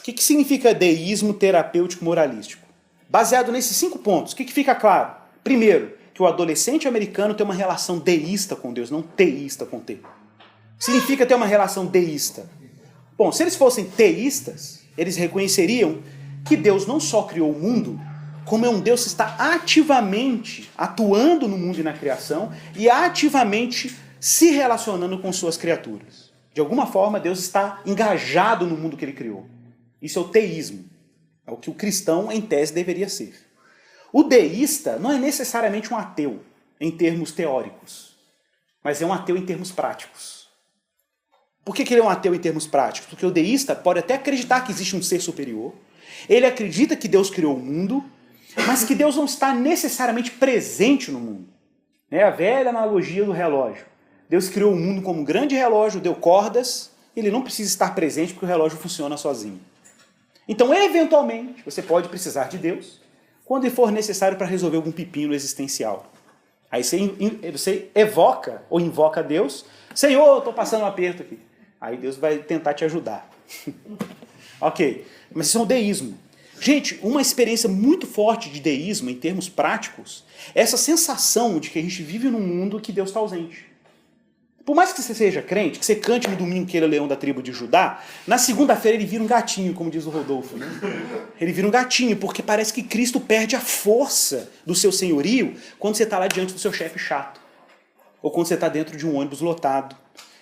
S1: O que significa deísmo terapêutico moralístico? Baseado nesses 5 pontos, o que fica claro? Primeiro, que o adolescente americano tem uma relação deísta com Deus, não teísta com T. Significa ter uma relação deísta. Bom, se eles fossem teístas, eles reconheceriam que Deus não só criou o mundo, como é um Deus que está ativamente atuando no mundo e na criação e ativamente se relacionando com suas criaturas. De alguma forma, Deus está engajado no mundo que ele criou. Isso é o teísmo. É o que o cristão, em tese, deveria ser. O deísta não é necessariamente um ateu, em termos teóricos, mas é um ateu em termos práticos. Por que ele é um ateu em termos práticos? Porque o deísta pode até acreditar que existe um ser superior, ele acredita que Deus criou o mundo, mas que Deus não está necessariamente presente no mundo. É a velha analogia do relógio. Deus criou o mundo como um grande relógio, deu cordas, ele não precisa estar presente porque o relógio funciona sozinho. Então, eventualmente, você pode precisar de Deus quando for necessário para resolver algum pepino existencial. Aí você evoca ou invoca Deus, Senhor, eu estou passando um aperto aqui. Aí Deus vai tentar te ajudar. Ok, mas isso é um deísmo. Gente, uma experiência muito forte de deísmo, em termos práticos, é essa sensação de que a gente vive num mundo que Deus está ausente. Por mais que você seja crente, que você cante no domingo que ele é o leão da tribo de Judá, na segunda-feira ele vira um gatinho, como diz o Rodolfo. Né? Ele vira um gatinho, porque parece que Cristo perde a força do seu senhorio quando você está lá diante do seu chefe chato. Ou quando você está dentro de um ônibus lotado,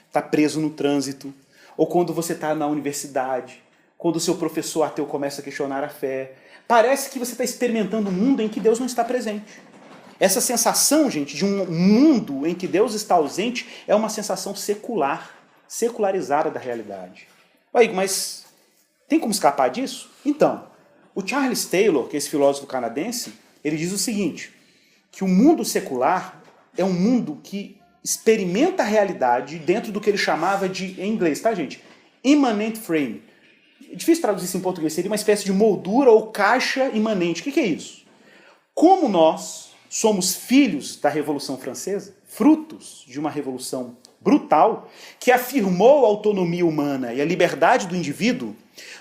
S1: está preso no trânsito. Ou quando você está na universidade, quando o seu professor ateu começa a questionar a fé. Parece que você está experimentando um mundo em que Deus não está presente. Essa sensação, gente, de um mundo em que Deus está ausente é uma sensação secular, secularizada da realidade. Aí, mas tem como escapar disso? Então, O Charles Taylor, que é esse filósofo canadense, ele diz o seguinte, que o mundo secular é um mundo que experimenta a realidade dentro do que ele chamava de, em inglês, tá, gente? Immanent frame. É difícil traduzir isso em português, seria uma espécie de moldura ou caixa imanente. O que é isso? Como nós somos filhos da Revolução Francesa, frutos de uma revolução brutal, que afirmou a autonomia humana e a liberdade do indivíduo,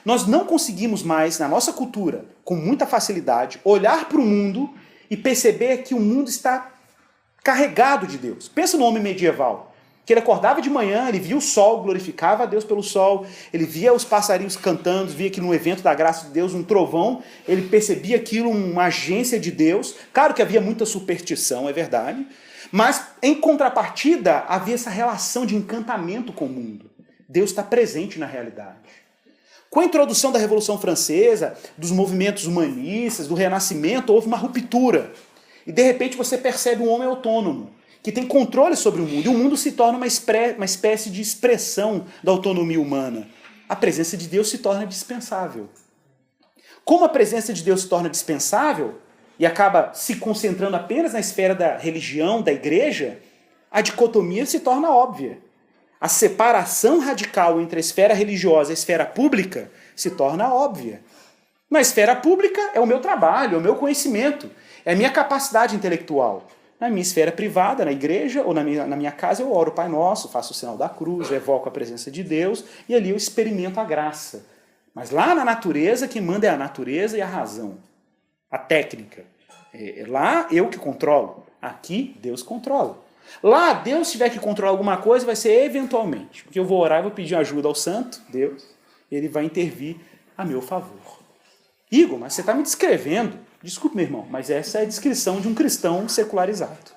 S1: nós não conseguimos mais, na nossa cultura, com muita facilidade, olhar para o mundo e perceber que o mundo está carregado de Deus. Pensa no homem medieval, que ele acordava de manhã, ele via o sol, glorificava a Deus pelo sol, ele via os passarinhos cantando, via que no evento da graça de Deus, um trovão, ele percebia aquilo, uma agência de Deus. Claro que havia muita superstição, é verdade, mas em contrapartida havia essa relação de encantamento com o mundo. Deus está presente na realidade. Com a introdução da Revolução Francesa, dos movimentos humanistas, do Renascimento, houve uma ruptura. E de repente você percebe um homem autônomo, que tem controle sobre o mundo, e o mundo se torna uma espécie de expressão da autonomia humana. A presença de Deus se torna dispensável. Como a presença de Deus se torna dispensável, e acaba se concentrando apenas na esfera da religião, da igreja, a dicotomia se torna óbvia. A separação radical entre a esfera religiosa e a esfera pública se torna óbvia. Na esfera pública é o meu trabalho, é o meu conhecimento, é a minha capacidade intelectual. Na minha esfera privada, na igreja ou na minha casa, eu oro o Pai Nosso, faço o sinal da cruz, evoco a presença de Deus e ali eu experimento a graça. Mas lá na natureza, quem manda é a natureza e a razão, a técnica. Lá eu que controlo, aqui Deus controla. Lá Deus tiver que controlar alguma coisa, vai ser eventualmente, porque eu vou orar e vou pedir ajuda ao santo, Deus, e ele vai intervir a meu favor. Igor, mas você está me descrevendo, desculpe meu irmão, mas essa é a descrição de um cristão secularizado.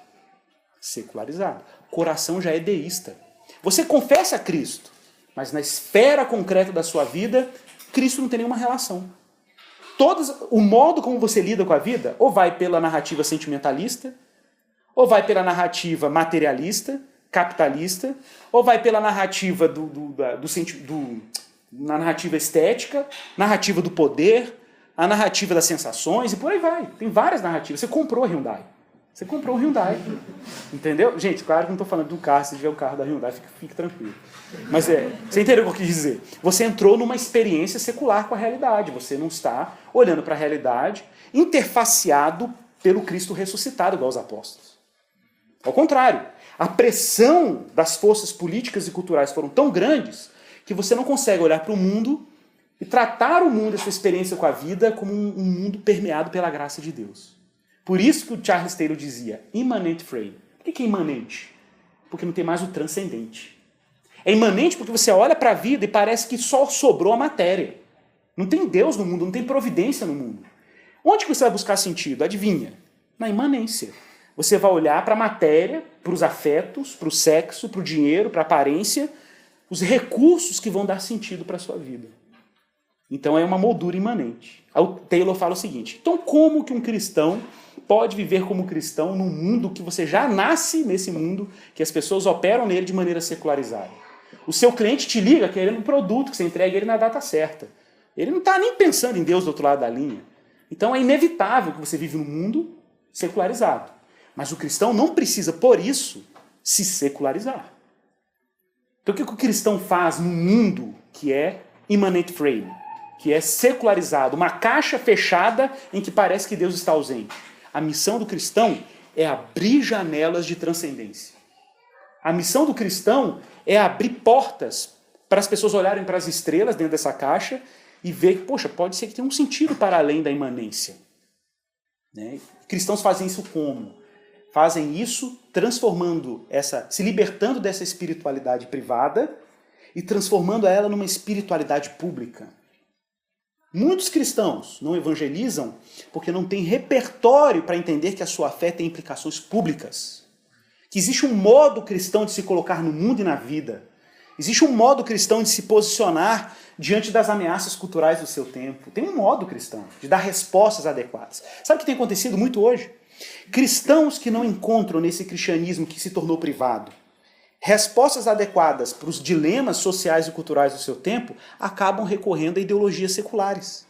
S1: Secularizado. O coração já é deísta. Você confessa a Cristo, mas na esfera concreta da sua vida, Cristo não tem nenhuma relação. O modo como você lida com a vida, ou vai pela narrativa sentimentalista, ou vai pela narrativa materialista, capitalista, ou vai pela narrativa na narrativa estética, narrativa do poder, a narrativa das sensações, e por aí vai. Tem várias narrativas. Você comprou a Hyundai. Você comprou um Hyundai. Entendeu? Gente, claro que não estou falando de um carro, se tiver o carro da Hyundai, fique tranquilo. Mas você entendeu o que eu quis dizer? Você entrou numa experiência secular com a realidade. Você não está olhando para a realidade interfaceado pelo Cristo ressuscitado, igual os apóstolos. Ao contrário, a pressão das forças políticas e culturais foram tão grandes que você não consegue olhar para o mundo e tratar o mundo, a sua experiência com a vida, como um mundo permeado pela graça de Deus. Por isso que o Charles Taylor dizia, immanent frame. Por que é imanente? Porque não tem mais o transcendente. É imanente porque você olha para a vida e parece que só sobrou a matéria. Não tem Deus no mundo, não tem providência no mundo. Onde que você vai buscar sentido? Adivinha? Na imanência. Você vai olhar para a matéria, para os afetos, para o sexo, para o dinheiro, para a aparência, os recursos que vão dar sentido para a sua vida. Então é uma moldura imanente. O Taylor fala o seguinte, então como que um cristão pode viver como cristão num mundo que você já nasce nesse mundo, que as pessoas operam nele de maneira secularizada? O seu cliente te liga querendo um produto que você entregue ele na data certa. Ele não está nem pensando em Deus do outro lado da linha. Então é inevitável que você vive num mundo secularizado. Mas o cristão não precisa, por isso, se secularizar. Então o que o cristão faz num mundo que é immanent frame, que é secularizado, uma caixa fechada em que parece que Deus está ausente? A missão do cristão é abrir janelas de transcendência. A missão do cristão é abrir portas para as pessoas olharem para as estrelas dentro dessa caixa e ver que, poxa, pode ser que tenha um sentido para além da imanência. Né? Cristãos fazem isso como? Fazem isso se libertando dessa espiritualidade privada e transformando ela numa espiritualidade pública. Muitos cristãos não evangelizam porque não têm repertório para entender que a sua fé tem implicações públicas. Que existe um modo cristão de se colocar no mundo e na vida. Existe um modo cristão de se posicionar diante das ameaças culturais do seu tempo. Tem um modo cristão de dar respostas adequadas. Sabe o que tem acontecido muito hoje? Cristãos que não encontram nesse cristianismo que se tornou privado respostas adequadas para os dilemas sociais e culturais do seu tempo acabam recorrendo a ideologias seculares.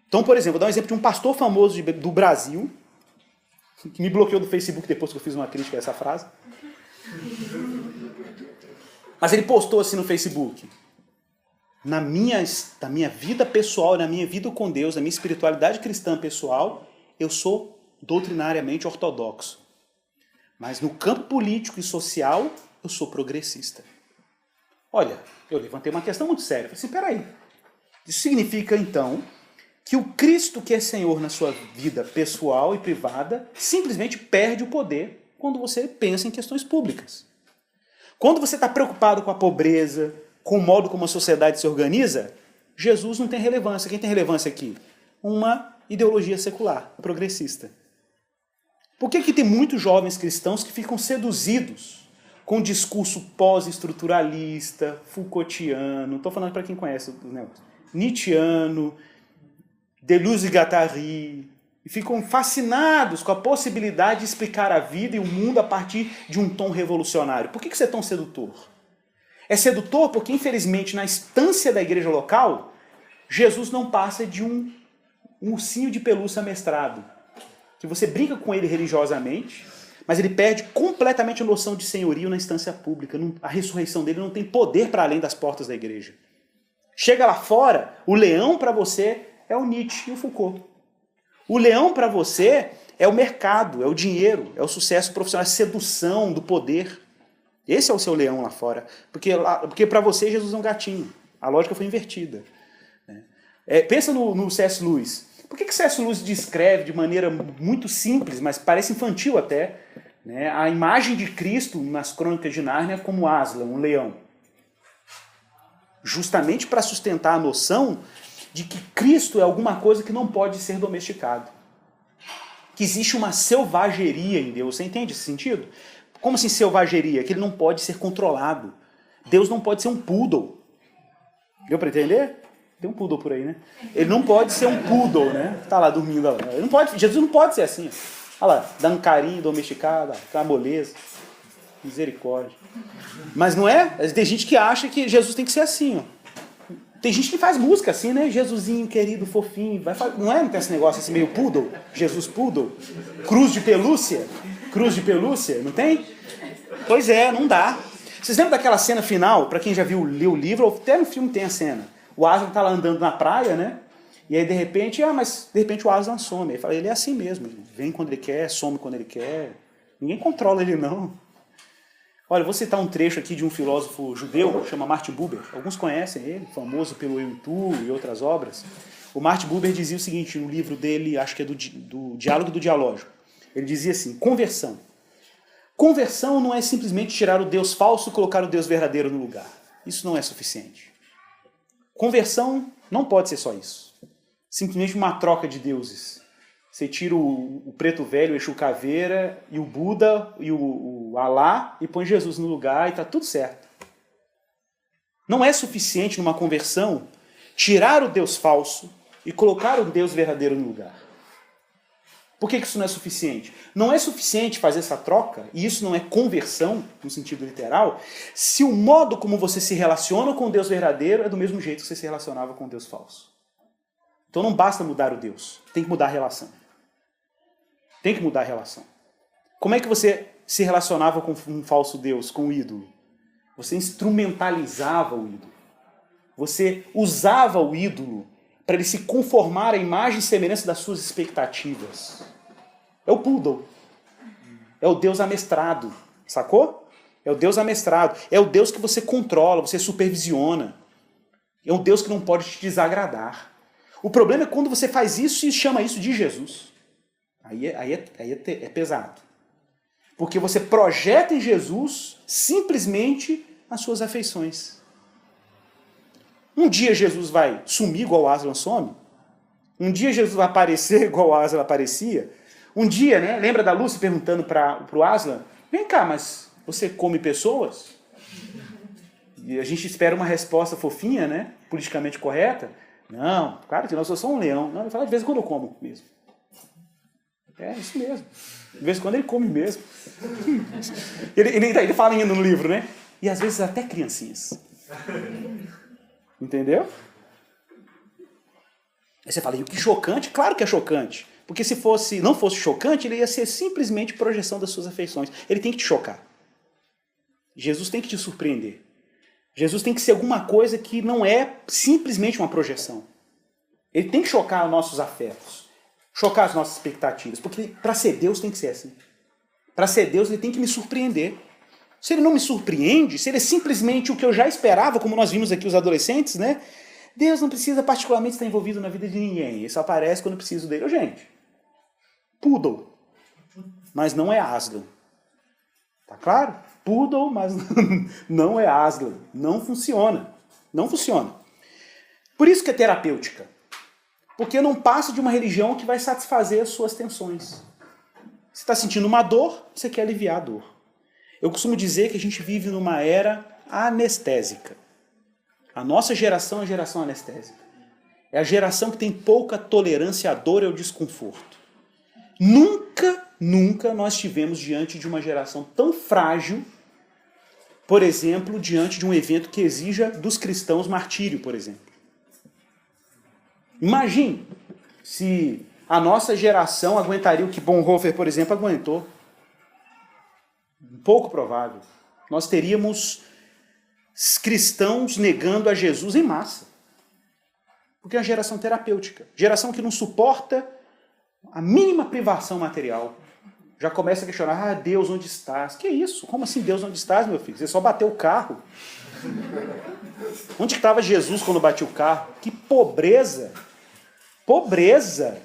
S1: Então, por exemplo, vou dar um exemplo de um pastor famoso do Brasil, que me bloqueou do Facebook depois que eu fiz uma crítica a essa frase. Mas ele postou assim no Facebook: na minha vida pessoal, na minha vida com Deus, na minha espiritualidade cristã pessoal, eu sou doutrinariamente ortodoxo. Mas no campo político e social, eu sou progressista. Olha, eu levantei uma questão muito séria. Eu falei assim, peraí. Isso significa, então, que o Cristo que é Senhor na sua vida pessoal e privada simplesmente perde o poder quando você pensa em questões públicas. Quando você está preocupado com a pobreza, com o modo como a sociedade se organiza, Jesus não tem relevância. Quem tem relevância aqui? Uma ideologia secular, progressista. Por que tem muitos jovens cristãos que ficam seduzidos com um discurso pós-estruturalista, Foucaultiano, estou falando para quem conhece os negócios, Nietzscheano, Deleuze e Guattari, e ficam fascinados com a possibilidade de explicar a vida e o mundo a partir de um tom revolucionário? Por que isso é tão sedutor? É sedutor porque, infelizmente, na instância da igreja local, Jesus não passa de um ursinho de pelúcia amestrado, que você brinca com ele religiosamente, mas ele perde completamente a noção de senhorio na instância pública. A ressurreição dele não tem poder para além das portas da igreja. Chega lá fora, o leão para você é o Nietzsche e o Foucault. O leão para você é o mercado, é o dinheiro, é o sucesso profissional, a sedução do poder. Esse é o seu leão lá fora. Porque para você Jesus é um gatinho. A lógica foi invertida. Pensa no C.S. Lewis. Por que C.S. Lewis descreve de maneira muito simples, mas parece infantil até, né, a imagem de Cristo nas Crônicas de Nárnia como Aslan, um leão? Justamente para sustentar a noção de que Cristo é alguma coisa que não pode ser domesticado. Que existe uma selvageria em Deus. Você entende esse sentido? Como assim selvageria? Que ele não pode ser controlado. Deus não pode ser um poodle. Deu para entender? Tem um poodle por aí, né? Ele não pode ser um poodle, né? Tá lá dormindo lá. Ele não pode, Jesus não pode ser assim. Olha lá, dando carinho, domesticado, com a moleza. Misericórdia. Mas não é? Tem gente que acha que Jesus tem que ser assim, ó. Tem gente que faz música assim, né? Jesusinho, querido, fofinho. Não é? Não tem esse negócio assim meio poodle? Jesus poodle? Cruz de pelúcia? Cruz de pelúcia? Não tem? Pois é, não dá. Vocês lembram daquela cena final? Para quem já leu o livro, até no filme tem a cena. O Aslan está lá andando na praia, né? E aí, de repente o Aslan some. Ele fala, ele é assim mesmo. Ele vem quando ele quer, some quando ele quer. Ninguém controla ele, não. Olha, eu vou citar um trecho aqui de um filósofo judeu, chama Martin Buber. Alguns conhecem ele, famoso pelo Eu e Tu e outras obras. O Martin Buber dizia o seguinte, no livro dele, acho que é do Diálogo do Dialógico. Ele dizia assim, conversão. Conversão não é simplesmente tirar o Deus falso e colocar o Deus verdadeiro no lugar. Isso não é suficiente. Conversão não pode ser só isso. Simplesmente uma troca de deuses. Você tira o preto velho, o Exu Caveira, e o Buda, e o Alá, e põe Jesus no lugar, e está tudo certo. Não é suficiente numa conversão tirar o Deus falso e colocar o Deus verdadeiro no lugar. Por que isso não é suficiente? Não é suficiente fazer essa troca, e isso não é conversão, no sentido literal, se o modo como você se relaciona com o Deus verdadeiro é do mesmo jeito que você se relacionava com o Deus falso. Então não basta mudar o Deus, tem que mudar a relação. Tem que mudar a relação. Como é que você se relacionava com um falso Deus, com o ídolo? Você instrumentalizava o ídolo. Você usava o ídolo para ele se conformar à imagem e semelhança das suas expectativas. É o poodle. É o Deus amestrado. Sacou? É o Deus amestrado. É o Deus que você controla, você supervisiona. É um Deus que não pode te desagradar. O problema é quando você faz isso e chama isso de Jesus. Aí é pesado. Porque você projeta em Jesus simplesmente as suas afeições. Um dia Jesus vai sumir igual o Aslan some. Um dia Jesus vai aparecer igual o Aslan aparecia. Um dia, né? Lembra da Lúcia perguntando para o Aslan, vem cá, mas você come pessoas? E a gente espera uma resposta fofinha, né? Politicamente correta. Não, claro que não, eu sou só um leão. Não, ele fala, de vez em quando eu como mesmo. É isso mesmo. De vez em quando ele come mesmo. Ele fala ainda no livro, né? E às vezes até criancinhas. Entendeu? Aí você fala, e o que chocante? Claro que é chocante. Porque se não fosse chocante, ele ia ser simplesmente projeção das suas afeições. Ele tem que te chocar. Jesus tem que te surpreender. Jesus tem que ser alguma coisa que não é simplesmente uma projeção. Ele tem que chocar os nossos afetos, chocar as nossas expectativas, porque para ser Deus tem que ser assim. Para ser Deus ele tem que me surpreender. Se ele não me surpreende, se ele é simplesmente o que eu já esperava, como nós vimos aqui os adolescentes, né? Deus não precisa particularmente estar envolvido na vida de ninguém, ele só aparece quando eu preciso dele. Gente, Poodle, mas não é Aslan. Tá claro? Poodle, mas não é Aslan. Não funciona. Não funciona. Por isso que é terapêutica. Porque não passa de uma religião que vai satisfazer as suas tensões. Você está sentindo uma dor, você quer aliviar a dor. Eu costumo dizer que a gente vive numa era anestésica. A nossa geração é a geração anestésica. É a geração que tem pouca tolerância à dor e ao desconforto. Nunca nós estivemos diante de uma geração tão frágil, por exemplo, diante de um evento que exija dos cristãos martírio, por exemplo. Imagine se a nossa geração aguentaria o que Bonhoeffer, por exemplo, aguentou. Pouco provável. Nós teríamos cristãos negando a Jesus em massa. Porque é uma geração terapêutica. Geração que não suporta a mínima privação material. Já começa a questionar, Deus, onde estás? Que isso? Como assim Deus, onde estás, meu filho? Você só bateu o carro. Onde estava Jesus quando batia o carro? Que pobreza! Pobreza!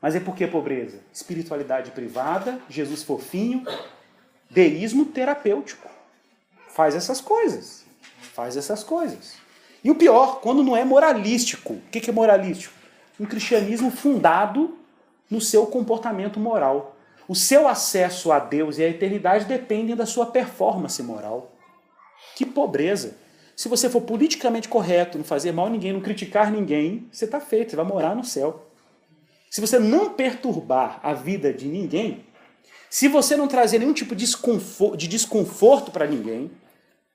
S1: Mas é por que pobreza? Espiritualidade privada, Jesus fofinho, deísmo terapêutico. Faz essas coisas. Faz essas coisas. E o pior, quando não é moralístico. O que é moralístico? Um cristianismo fundado no seu comportamento moral. O seu acesso a Deus e à eternidade dependem da sua performance moral. Que pobreza! Se você for politicamente correto, não fazer mal a ninguém, não criticar ninguém, você está feito, você vai morar no céu. Se você não perturbar a vida de ninguém, se você não trazer nenhum tipo de desconforto para ninguém,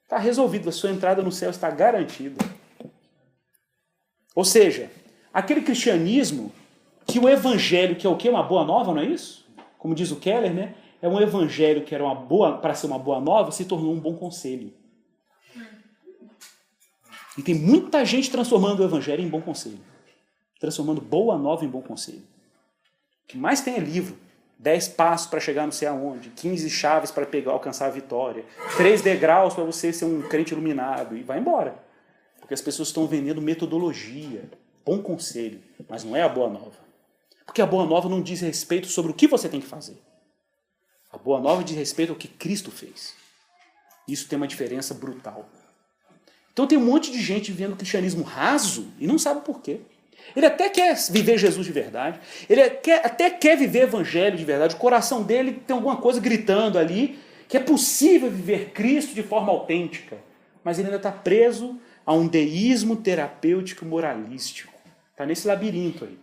S1: está resolvido, a sua entrada no céu está garantida. Ou seja, aquele cristianismo que o evangelho, que é o quê? Uma boa nova, não é isso? Como diz o Keller, né? É um evangelho que era para ser uma boa nova, se tornou um bom conselho. E tem muita gente transformando o evangelho em bom conselho. Transformando boa nova em bom conselho. O que mais tem é livro. 10 passos para chegar não sei aonde. 15 chaves para alcançar a vitória. 3 degraus para você ser um crente iluminado. E vai embora. Porque as pessoas estão vendendo metodologia. Bom conselho. Mas não é a boa nova. Porque a boa nova não diz respeito sobre o que você tem que fazer. A boa nova diz respeito ao que Cristo fez. Isso tem uma diferença brutal. Então tem um monte de gente vivendo o cristianismo raso e não sabe por quê. Ele até quer viver Jesus de verdade, ele até quer viver evangelho de verdade, o coração dele tem alguma coisa gritando ali, que é possível viver Cristo de forma autêntica, mas ele ainda está preso a um deísmo terapêutico moralístico. Está nesse labirinto aí.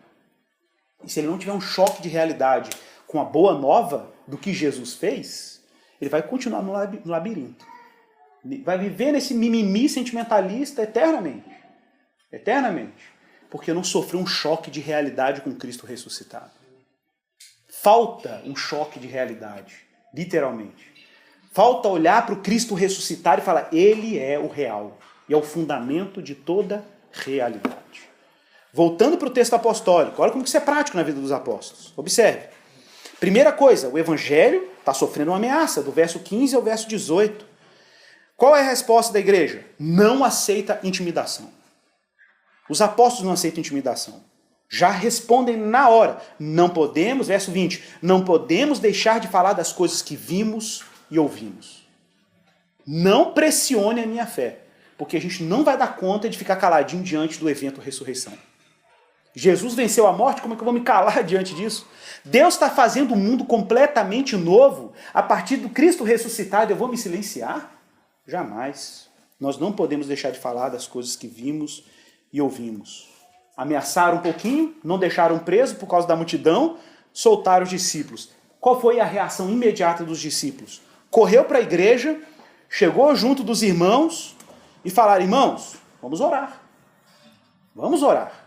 S1: E se ele não tiver um choque de realidade com a boa nova do que Jesus fez, ele vai continuar no labirinto. Vai viver nesse mimimi sentimentalista eternamente. Eternamente. Porque não sofreu um choque de realidade com Cristo ressuscitado. Falta um choque de realidade. Literalmente. Falta olhar para o Cristo ressuscitado e falar, ele é o real. E é o fundamento de toda realidade. Voltando para o texto apostólico. Olha como isso é prático na vida dos apóstolos. Observe. Primeira coisa, o evangelho está sofrendo uma ameaça. Do verso 15 ao verso 18. Qual é a resposta da igreja? Não aceita intimidação. Os apóstolos não aceitam intimidação. Já respondem na hora. Não podemos, verso 20, não podemos deixar de falar das coisas que vimos e ouvimos. Não pressione a minha fé, porque a gente não vai dar conta de ficar caladinho diante do evento ressurreição. Jesus venceu a morte, como é que eu vou me calar diante disso? Deus está fazendo um mundo completamente novo a partir do Cristo ressuscitado. Eu vou me silenciar? Jamais. Nós não podemos deixar de falar das coisas que vimos e ouvimos. Ameaçaram um pouquinho, não deixaram preso por causa da multidão, soltaram os discípulos. Qual foi a reação imediata dos discípulos? Correu para a igreja, chegou junto dos irmãos e falaram, irmãos, vamos orar. Vamos orar.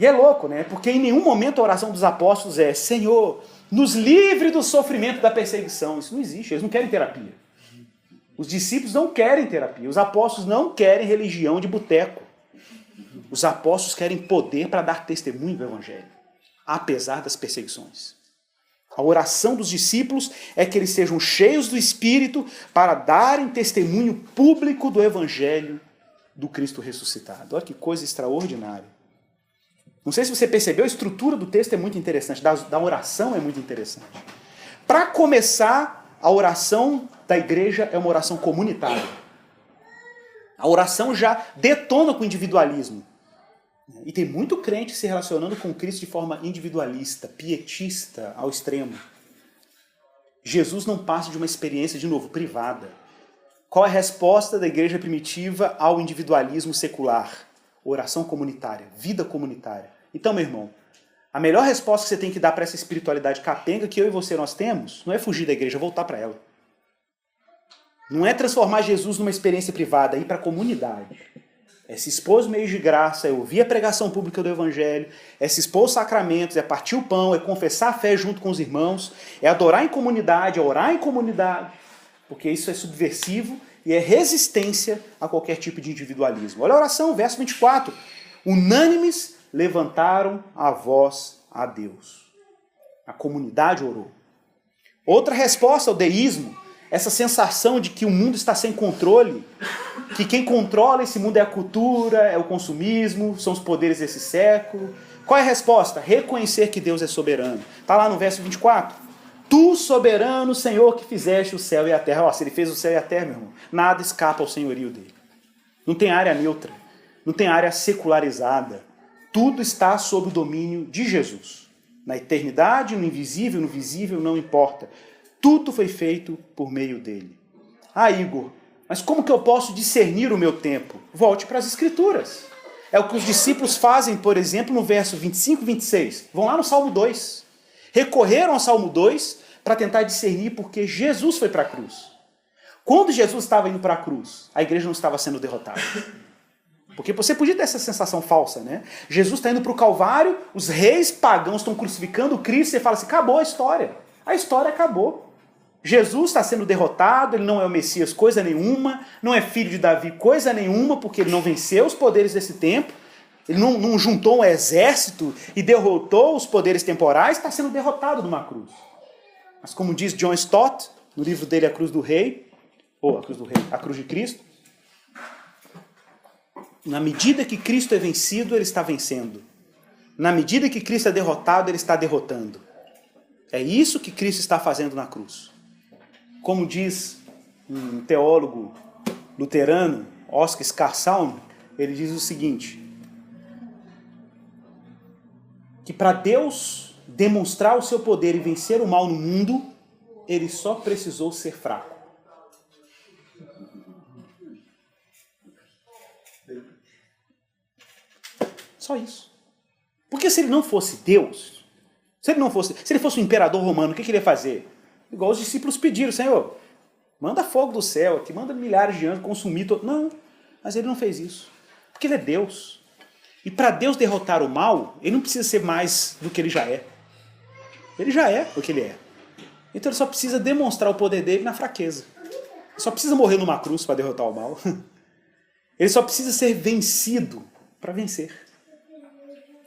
S1: E é louco, né? Porque em nenhum momento a oração dos apóstolos é: Senhor, nos livre do sofrimento da perseguição. Isso não existe, eles não querem terapia. Os discípulos não querem terapia, os apóstolos não querem religião de boteco. Os apóstolos querem poder para dar testemunho do evangelho, apesar das perseguições. A oração dos discípulos é que eles sejam cheios do Espírito para darem testemunho público do evangelho do Cristo ressuscitado. Olha que coisa extraordinária. Não sei se você percebeu, a estrutura do texto é muito interessante, da oração é muito interessante. Para começar, a oração da igreja é uma oração comunitária. A oração já detona com o individualismo. E tem muito crente se relacionando com Cristo de forma individualista, pietista ao extremo. Jesus não passa de uma experiência, de novo, privada. Qual é a resposta da igreja primitiva ao individualismo secular? Oração comunitária, vida comunitária. Então, meu irmão, a melhor resposta que você tem que dar para essa espiritualidade capenga que eu e você nós temos, não é fugir da igreja, é voltar para ela. Não é transformar Jesus numa experiência privada, é ir para a comunidade. É se expor aos meios de graça, é ouvir a pregação pública do Evangelho, é se expor aos sacramentos, é partir o pão, é confessar a fé junto com os irmãos, é adorar em comunidade, é orar em comunidade, porque isso é subversivo e é resistência a qualquer tipo de individualismo. Olha a oração, verso 24. Unânimes levantaram a voz a Deus. A comunidade orou. Outra resposta ao deísmo, essa sensação de que o mundo está sem controle, que quem controla esse mundo é a cultura, é o consumismo, são os poderes desse século. Qual é a resposta? Reconhecer que Deus é soberano. Está lá no verso 24. Tu, soberano Senhor, que fizeste o céu e a terra. Ó, se ele fez o céu e a terra, meu irmão, nada escapa ao senhorio dele. Não tem área neutra, não tem área secularizada. Tudo está sob o domínio de Jesus. Na eternidade, no invisível, no visível, não importa. Tudo foi feito por meio dele. Ah, Igor, mas como que eu posso discernir o meu tempo? Volte para as Escrituras. É o que os discípulos fazem, por exemplo, no verso 25 e 26. Vão lá no Salmo 2. Recorreram ao Salmo 2 para tentar discernir porque Jesus foi para a cruz. Quando Jesus estava indo para a cruz, a igreja não estava sendo derrotada. Porque você podia ter essa sensação falsa, né? Jesus está indo para o Calvário, os reis pagãos estão crucificando o Cristo, e você fala assim, acabou a história. A história acabou. Jesus está sendo derrotado, ele não é o Messias coisa nenhuma, não é filho de Davi coisa nenhuma, porque ele não venceu os poderes desse tempo, ele não juntou um exército e derrotou os poderes temporais, está sendo derrotado numa cruz. Mas como diz John Stott, no livro dele A Cruz do Rei, ou A Cruz de Cristo, na medida que Cristo é vencido, ele está vencendo. Na medida que Cristo é derrotado, ele está derrotando. É isso que Cristo está fazendo na cruz. Como diz um teólogo luterano, Oscar Scarsaun, ele diz o seguinte, que para Deus demonstrar o seu poder e vencer o mal no mundo, ele só precisou ser fraco. Só isso. Porque se ele não fosse Deus, se ele fosse um imperador romano, o que ele ia fazer? Igual os discípulos pediram, Senhor, manda fogo do céu aqui, manda milhares de anjos consumir todo. Não, mas ele não fez isso. Porque ele é Deus. E para Deus derrotar o mal, ele não precisa ser mais do que ele já é. Ele já é o que ele é. Então ele só precisa demonstrar o poder dele na fraqueza. Ele só precisa morrer numa cruz para derrotar o mal. Ele só precisa ser vencido para vencer.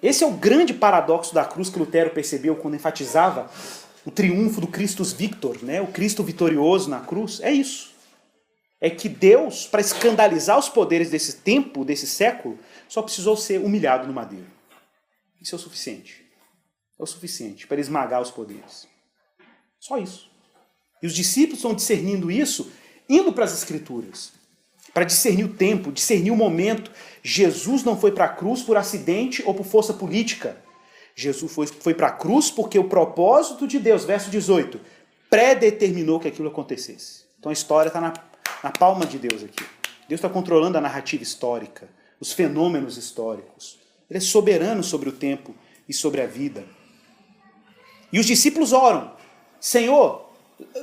S1: Esse é o grande paradoxo da cruz que Lutero percebeu quando enfatizava o triunfo do Christus Victor, né? O Cristo vitorioso na cruz. É isso. É que Deus, para escandalizar os poderes desse tempo, desse século, só precisou ser humilhado no madeiro. Isso é o suficiente. É o suficiente para esmagar os poderes. Só isso. E os discípulos estão discernindo isso, indo para as Escrituras. Para discernir o tempo, discernir o momento. Jesus não foi para a cruz por acidente ou por força política. Jesus foi para a cruz porque o propósito de Deus, verso 18, predeterminou que aquilo acontecesse. Então a história está na palma de Deus aqui. Deus está controlando a narrativa histórica, os fenômenos históricos. Ele é soberano sobre o tempo e sobre a vida. E os discípulos oram, Senhor,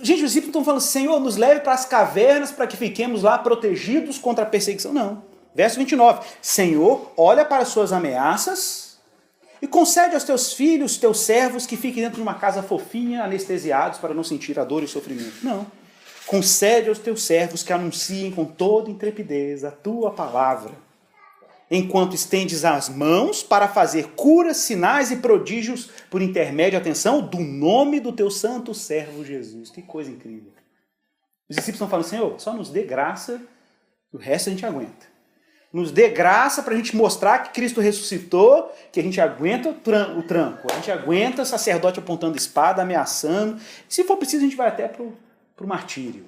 S1: gente, os discípulos estão falando, Senhor, nos leve para as cavernas para que fiquemos lá protegidos contra a perseguição. Não. Verso 29, Senhor, olha para as suas ameaças E concede aos teus filhos, teus servos, que fiquem dentro de uma casa fofinha, anestesiados, para não sentir a dor e o sofrimento. Não. Concede aos teus servos que anunciem com toda intrepidez a tua palavra, enquanto estendes as mãos para fazer curas, sinais e prodígios por intermédio, atenção, do nome do teu santo servo Jesus. Que coisa incrível. Os discípulos estão falando, Senhor, só nos dê graça, o resto a gente aguenta. Nos dê graça para a gente mostrar que Cristo ressuscitou, que a gente aguenta o tranco, a gente aguenta o sacerdote apontando espada, ameaçando. E se for preciso, a gente vai até para o martírio.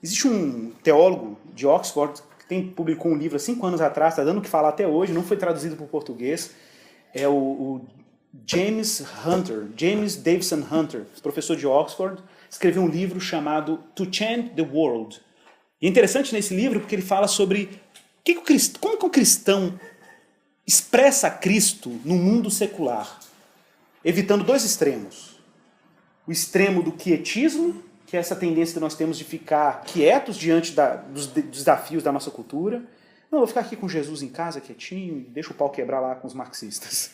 S1: Existe um teólogo de Oxford que publicou um livro há 5 anos atrás, está dando o que falar até hoje, não foi traduzido para o português, é o James Davison Hunter, professor de Oxford, escreveu um livro chamado To Change the World. E é interessante nesse livro porque ele fala sobre como que o cristão expressa Cristo no mundo secular, evitando 2 extremos. O extremo do quietismo, que é essa tendência que nós temos de ficar quietos diante dos desafios da nossa cultura. Não, vou ficar aqui com Jesus em casa, quietinho, deixa o pau quebrar lá com os marxistas.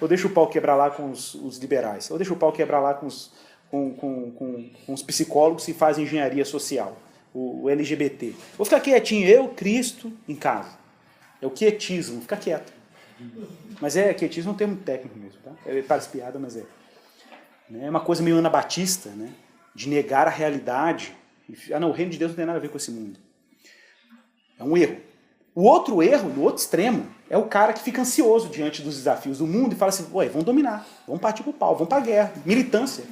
S1: Ou deixa o pau quebrar lá com os liberais. Ou deixa o pau quebrar lá com os psicólogos que fazem engenharia social. O LGBT. Vou ficar quietinho, eu, Cristo, em casa. É o quietismo, ficar quieto. Mas quietismo é um termo técnico mesmo, tá? Parece piada, mas é. É uma coisa meio anabatista, né? De negar a realidade. Não, o reino de Deus não tem nada a ver com esse mundo. É um erro. O outro erro, do outro extremo, é o cara que fica ansioso diante dos desafios do mundo e fala assim, ué, vamos dominar, vamos partir pro pau, vamos pra guerra, militância.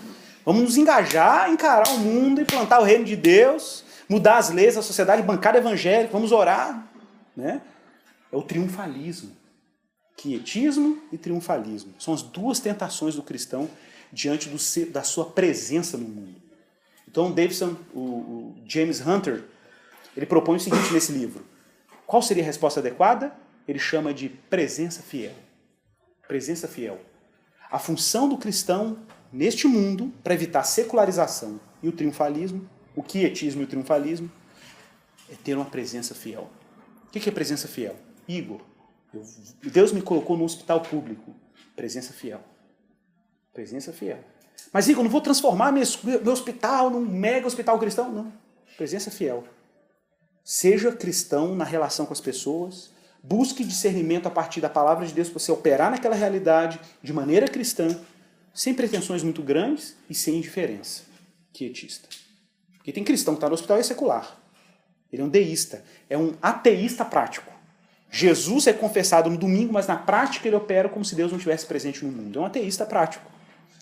S1: Vamos nos engajar, encarar o mundo, implantar o reino de Deus, mudar as leis da sociedade bancária evangélica, vamos orar. Né? É o triunfalismo. Quietismo e triunfalismo. São as 2 tentações do cristão diante da sua presença no mundo. Então, o James Hunter, ele propõe o seguinte nesse livro. Qual seria a resposta adequada? Ele chama de presença fiel. Presença fiel. A função do cristão neste mundo, para evitar a secularização e o triunfalismo, o quietismo e o triunfalismo, é ter uma presença fiel. O que é presença fiel? Igor, Deus me colocou no hospital público. Presença fiel. Presença fiel. Mas Igor, não vou transformar meu hospital num mega hospital cristão? Não. Presença fiel. Seja cristão na relação com as pessoas, busque discernimento a partir da palavra de Deus para você operar naquela realidade de maneira cristã, sem pretensões muito grandes e sem indiferença quietista. Porque tem cristão que está no hospital e é secular. Ele é um deísta, é um ateísta prático. Jesus é confessado no domingo, mas na prática ele opera como se Deus não estivesse presente no mundo. É um ateísta prático.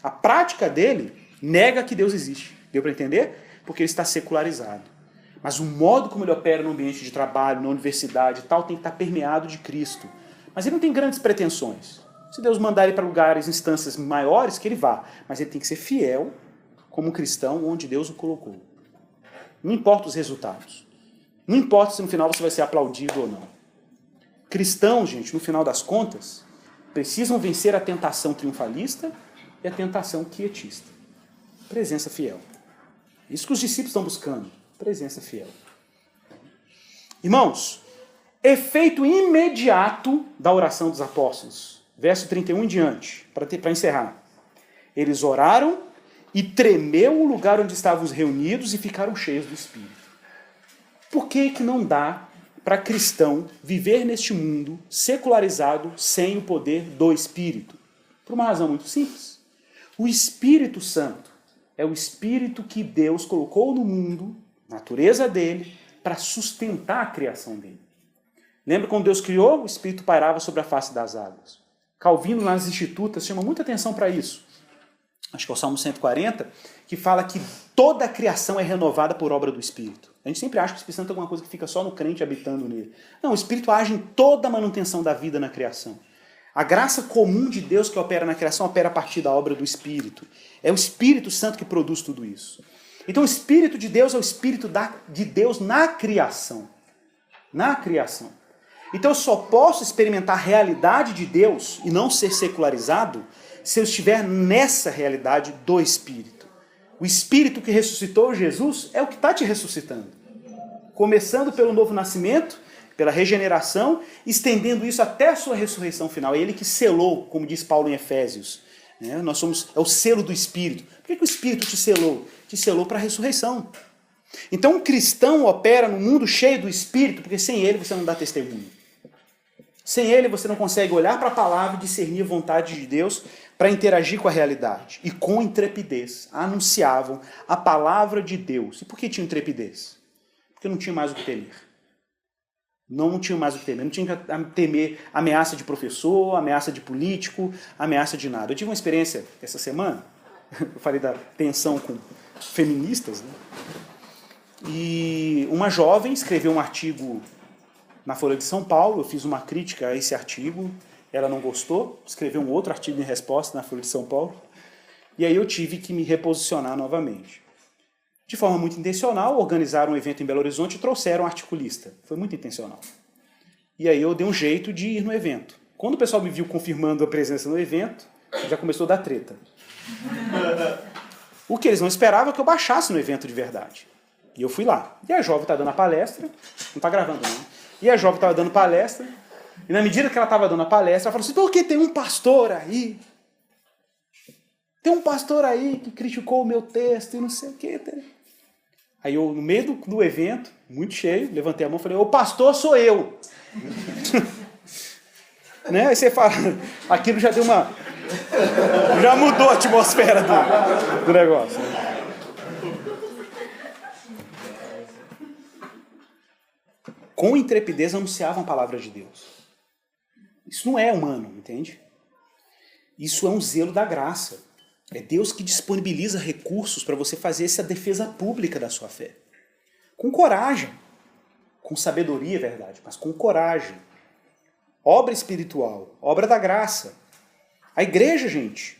S1: A prática dele nega que Deus existe. Deu para entender? Porque ele está secularizado. Mas o modo como ele opera no ambiente de trabalho, na universidade e tal, tem que estar permeado de Cristo. Mas ele não tem grandes pretensões. Se Deus mandar ele para lugares, instâncias maiores, que ele vá. Mas ele tem que ser fiel como cristão onde Deus o colocou. Não importa os resultados. Não importa se no final você vai ser aplaudido ou não. Cristãos, gente, no final das contas, precisam vencer a tentação triunfalista e a tentação quietista. Presença fiel. Isso que os discípulos estão buscando. Presença fiel. Irmãos, efeito imediato da oração dos apóstolos. Verso 31 em diante, para encerrar. Eles oraram e tremeu o lugar onde estavam reunidos e ficaram cheios do Espírito. Por que não dá para cristão viver neste mundo secularizado sem o poder do Espírito? Por uma razão muito simples. O Espírito Santo é o Espírito que Deus colocou no mundo, natureza dele, para sustentar a criação dele. Lembra quando Deus criou? O Espírito pairava sobre a face das águas. Calvino, nas Institutas, chama muita atenção para isso. Acho que é o Salmo 140, que fala que toda a criação é renovada por obra do Espírito. A gente sempre acha que o Espírito Santo é alguma coisa que fica só no crente habitando nele. Não, o Espírito age em toda a manutenção da vida na criação. A graça comum de Deus que opera na criação opera a partir da obra do Espírito. É o Espírito Santo que produz tudo isso. Então o Espírito de Deus é o Espírito de Deus na criação. Na criação. Então eu só posso experimentar a realidade de Deus e não ser secularizado se eu estiver nessa realidade do Espírito. O Espírito que ressuscitou Jesus é o que está te ressuscitando. Começando pelo novo nascimento, pela regeneração, estendendo isso até a sua ressurreição final. É ele que selou, como diz Paulo em Efésios. Nós somos, é o selo do Espírito. Por que o Espírito te selou? Te selou para a ressurreição. Então um cristão opera num mundo cheio do Espírito, porque sem ele você não dá testemunho. Sem ele você não consegue olhar para a palavra e discernir a vontade de Deus para interagir com a realidade. E com intrepidez anunciavam a palavra de Deus. E por que tinham intrepidez? Porque não tinha mais o que temer. Não tinha mais o que temer. Não tinha que temer ameaça de professor, ameaça de político, ameaça de nada. Eu tive uma experiência essa semana, eu falei da tensão com feministas, né? E uma jovem escreveu um artigo na Folha de São Paulo, eu fiz uma crítica a esse artigo, ela não gostou, escreveu um outro artigo em resposta na Folha de São Paulo, e aí eu tive que me reposicionar novamente. De forma muito intencional, organizaram um evento em Belo Horizonte e trouxeram um articulista. Foi muito intencional. E aí eu dei um jeito de ir no evento. Quando o pessoal me viu confirmando a presença no evento, já começou a dar treta. O que eles não esperavam é que eu baixasse no evento de verdade. E eu fui lá. E a jovem está dando a palestra, não está gravando não. E a jovem estava dando palestra, e na medida que ela estava dando a palestra, ela falou assim, porque tem um pastor aí, que criticou o meu texto e não sei o quê. Aí eu, no meio do evento, muito cheio, levantei a mão e falei, o pastor sou eu. Né? Aí você fala, aquilo já deu uma... já mudou a atmosfera do negócio. Com intrepidez anunciavam a palavra de Deus. Isso não é humano, entende? Isso é um zelo da graça. É Deus que disponibiliza recursos para você fazer essa defesa pública da sua fé. Com coragem. Com sabedoria, é verdade, mas com coragem. Obra espiritual, obra da graça. A igreja, gente,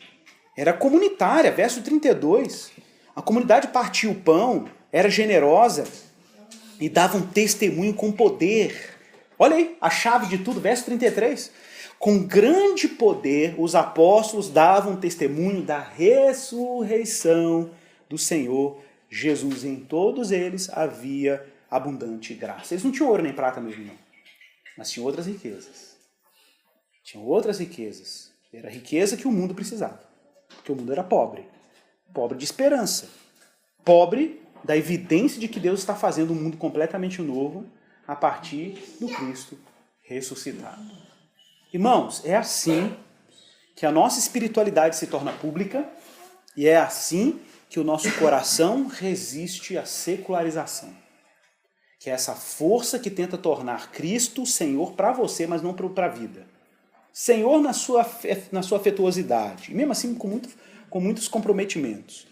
S1: era comunitária, verso 32. A comunidade partia o pão, era generosa e dava um testemunho com poder. Olha aí, a chave de tudo, verso 33. Com grande poder, os apóstolos davam testemunho da ressurreição do Senhor Jesus. Em todos eles havia abundante graça. Eles não tinham ouro nem prata mesmo, não. Mas tinham outras riquezas. Tinham outras riquezas. Era a riqueza que o mundo precisava. Porque o mundo era pobre. Pobre de esperança. Pobre da evidência de que Deus está fazendo um mundo completamente novo a partir do Cristo ressuscitado. Irmãos, é assim que a nossa espiritualidade se torna pública e é assim que o nosso coração resiste à secularização. Que é essa força que tenta tornar Cristo Senhor para você, mas não para a vida. Senhor na sua afetuosidade, e mesmo assim com muitos comprometimentos.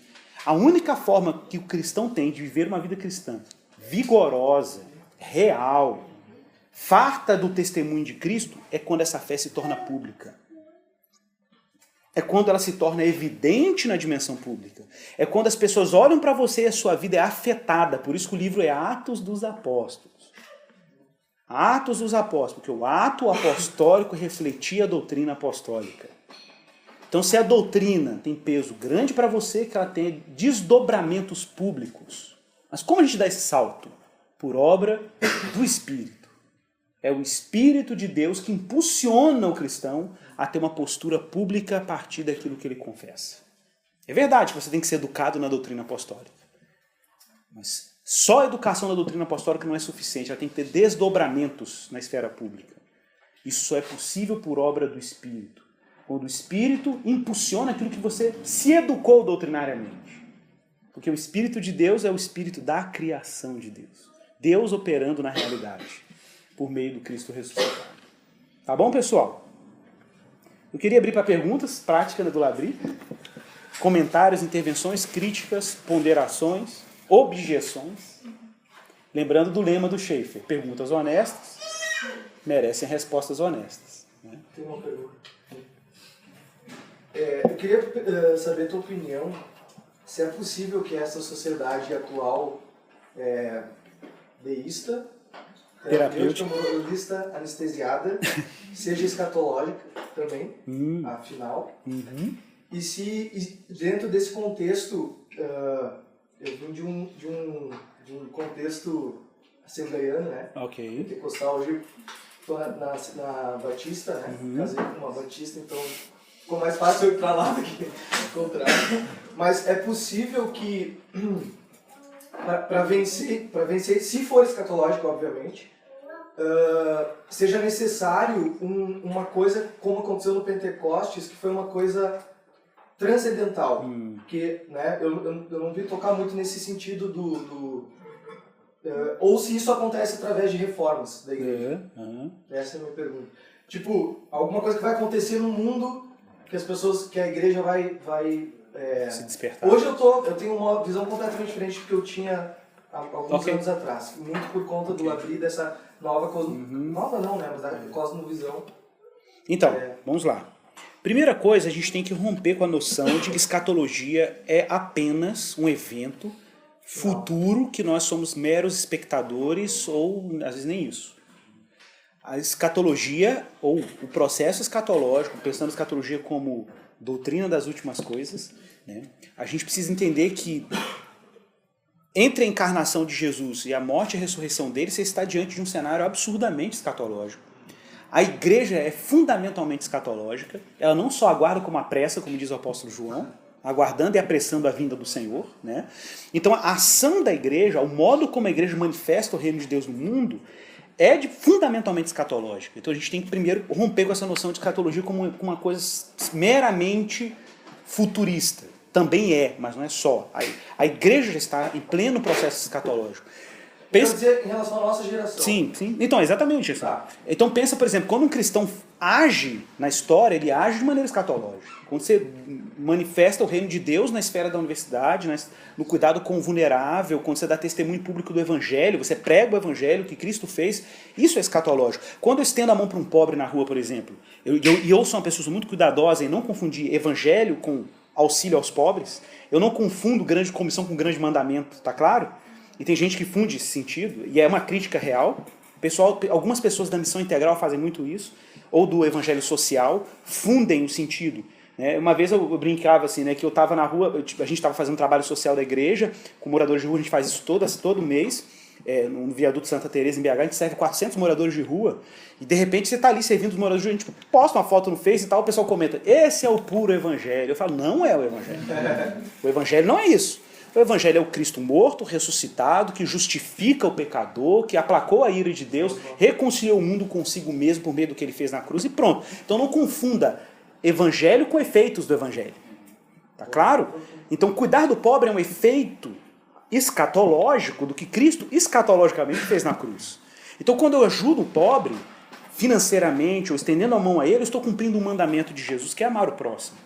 S1: A única forma que o cristão tem de viver uma vida cristã vigorosa, real, farta do testemunho de Cristo, é quando essa fé se torna pública. É quando ela se torna evidente na dimensão pública. É quando as pessoas olham para você e a sua vida é afetada. Por isso que o livro é Atos dos Apóstolos. Atos dos Apóstolos, porque o ato apostólico refletia a doutrina apostólica. Então, se a doutrina tem peso grande para você, que ela tem desdobramentos públicos. Mas como a gente dá esse salto? Por obra do Espírito. É o Espírito de Deus que impulsiona o cristão a ter uma postura pública a partir daquilo que ele confessa. É verdade que você tem que ser educado na doutrina apostólica. Mas só a educação da doutrina apostólica não é suficiente. Ela tem que ter desdobramentos na esfera pública. Isso só é possível por obra do Espírito. Quando o Espírito impulsiona aquilo que você se educou doutrinariamente. Porque o Espírito de Deus é o Espírito da criação de Deus. Deus operando na realidade, por meio do Cristo ressuscitado. Tá bom, pessoal? Eu queria abrir para perguntas, prática do Labri, comentários, intervenções, críticas, ponderações, objeções. Lembrando do lema do Schaeffer, perguntas honestas merecem respostas honestas. Né?
S2: Tem uma pergunta. Eu queria saber a tua opinião, se é possível que essa sociedade atual deísta, terapêutica, moralista, anestesiada, seja escatológica também, afinal.
S1: Uhum.
S2: E dentro desse contexto, eu vim de um contexto assembleiana, né?
S1: Ok.
S2: Pentecostal, hoje estou na Batista, né? Casei com uma Batista, então ficou mais fácil eu ir para lá do que o contrário. Mas é possível que, para vencer, se for escatológico, obviamente, seja necessário uma coisa como aconteceu no Pentecostes, que foi uma coisa transcendental. Que, né, eu não vi tocar muito nesse sentido ou se isso acontece através de reformas da igreja. Essa é a minha pergunta. Tipo, alguma coisa que vai acontecer no mundo que a igreja vai
S1: se despertar.
S2: Hoje eu tenho uma visão completamente diferente do que eu tinha há alguns anos atrás. Muito por conta do abrir dessa nova nova não, né? Mas da cosmovisão.
S1: Então, vamos lá. Primeira coisa, a gente tem que romper com a noção de que escatologia é apenas um evento futuro que nós somos meros espectadores ou às vezes nem isso. A escatologia, ou o processo escatológico, pensando a escatologia como doutrina das últimas coisas, né, a gente precisa entender que entre a encarnação de Jesus e a morte e a ressurreição dele, você está diante de um cenário absurdamente escatológico. A igreja é fundamentalmente escatológica, ela não só aguarda como apressa, como diz o apóstolo João, aguardando e apressando a vinda do Senhor, né? Então a ação da igreja, o modo como a igreja manifesta o reino de Deus no mundo, é fundamentalmente escatológica. Então a gente tem que primeiro romper com essa noção de escatologia como uma coisa meramente futurista. Também é, mas não é só. A igreja já está em pleno processo escatológico.
S2: Quer dizer, em relação à nossa geração.
S1: Sim. Então, exatamente isso. Tá. Então pensa, por exemplo, quando um cristão age na história, ele age de maneira escatológica. Quando você manifesta o reino de Deus na esfera da universidade, no cuidado com o vulnerável, quando você dá testemunho público do evangelho, você prega o evangelho que Cristo fez, isso é escatológico. Quando eu estendo a mão para um pobre na rua, por exemplo, eu sou uma pessoa muito cuidadosa em não confundir evangelho com auxílio aos pobres, eu não confundo grande comissão com grande mandamento, tá claro? E tem gente que funde esse sentido, e é uma crítica real. Algumas pessoas da missão integral fazem muito isso, ou do evangelho social, fundem o sentido. Né? Uma vez eu brincava assim, né, que eu estava na rua, a gente estava fazendo um trabalho social da igreja, com moradores de rua, a gente faz isso todo mês, no viaduto Santa Teresa em BH, a gente serve 400 moradores de rua, e de repente você está ali servindo os moradores de rua, a gente posta uma foto no Face e tal, o pessoal comenta, esse é o puro evangelho. Eu falo, não é o evangelho. O evangelho não é isso. O evangelho é o Cristo morto, ressuscitado, que justifica o pecador, que aplacou a ira de Deus, reconciliou o mundo consigo mesmo por meio do que ele fez na cruz e pronto. Então não confunda evangelho com efeitos do evangelho. Tá claro? Então cuidar do pobre é um efeito escatológico do que Cristo escatologicamente fez na cruz. Então quando eu ajudo o pobre financeiramente ou estendendo a mão a ele, eu estou cumprindo um mandamento de Jesus, que é amar o próximo.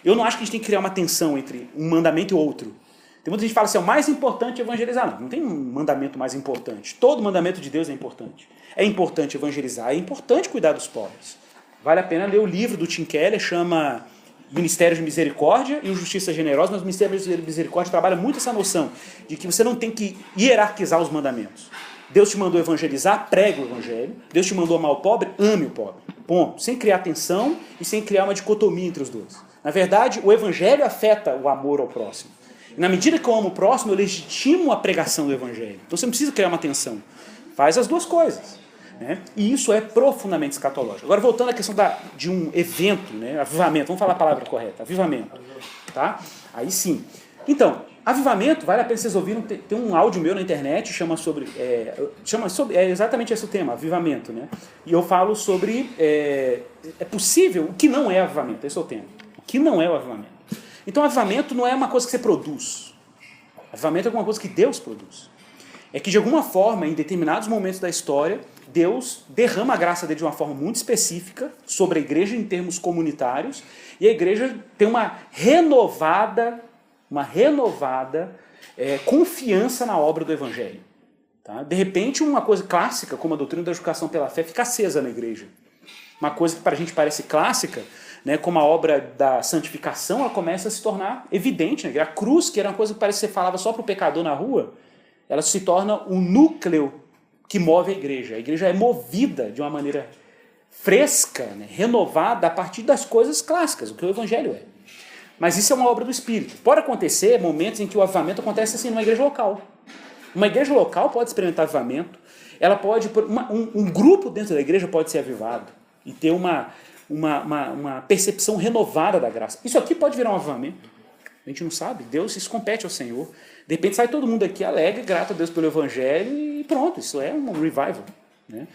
S1: Eu não acho que a gente tem que criar uma tensão entre um mandamento e outro. Tem muita gente que fala assim, é o mais importante evangelizar. Não tem um mandamento mais importante. Todo mandamento de Deus é importante. É importante evangelizar, é importante cuidar dos pobres. Vale a pena ler o livro do Tim Keller, chama Ministério de Misericórdia e o Justiça Generosa, mas o Ministério de Misericórdia trabalha muito essa noção de que você não tem que hierarquizar os mandamentos. Deus te mandou evangelizar, pregue o evangelho. Deus te mandou amar o pobre, ame o pobre. Ponto. Sem criar tensão e sem criar uma dicotomia entre os dois. Na verdade, o evangelho afeta o amor ao próximo. E na medida que eu amo o próximo, eu legitimo a pregação do evangelho. Então você não precisa criar uma tensão. Faz as duas coisas. Né? E isso é profundamente escatológico. Agora, voltando à questão de um evento, né? Avivamento, vamos falar a palavra correta, avivamento. Tá? Aí sim. Então, avivamento, vale a pena vocês ouviram, tem um áudio meu na internet, chama sobre exatamente esse o tema, avivamento. Né? E eu falo sobre, é possível, o que não é avivamento, esse é o tema. O que não é o avivamento. Então, avivamento não é uma coisa que você produz. Avivamento é alguma coisa que Deus produz. É que, de alguma forma, em determinados momentos da história, Deus derrama a graça dele de uma forma muito específica sobre a igreja em termos comunitários, e a igreja tem uma renovada confiança na obra do evangelho. Tá? De repente, uma coisa clássica, como a doutrina da justificação pela fé, fica acesa na igreja. Uma coisa que para a gente parece clássica, né, como a obra da santificação, ela começa a se tornar evidente. Né? A cruz, que era uma coisa que parece que você falava só para o pecador na rua, ela se torna o núcleo que move a igreja. A igreja é movida de uma maneira fresca, né, renovada a partir das coisas clássicas, o que o evangelho é. Mas isso é uma obra do Espírito. Pode acontecer momentos em que o avivamento acontece assim numa igreja local. Uma igreja local pode experimentar avivamento, ela pode, um grupo dentro da igreja pode ser avivado e ter uma percepção renovada da graça. Isso aqui pode virar um avivamento. A gente não sabe, Deus, isso compete ao Senhor. De repente sai todo mundo aqui alegre, grato a Deus pelo Evangelho e pronto, isso é um revival. Né?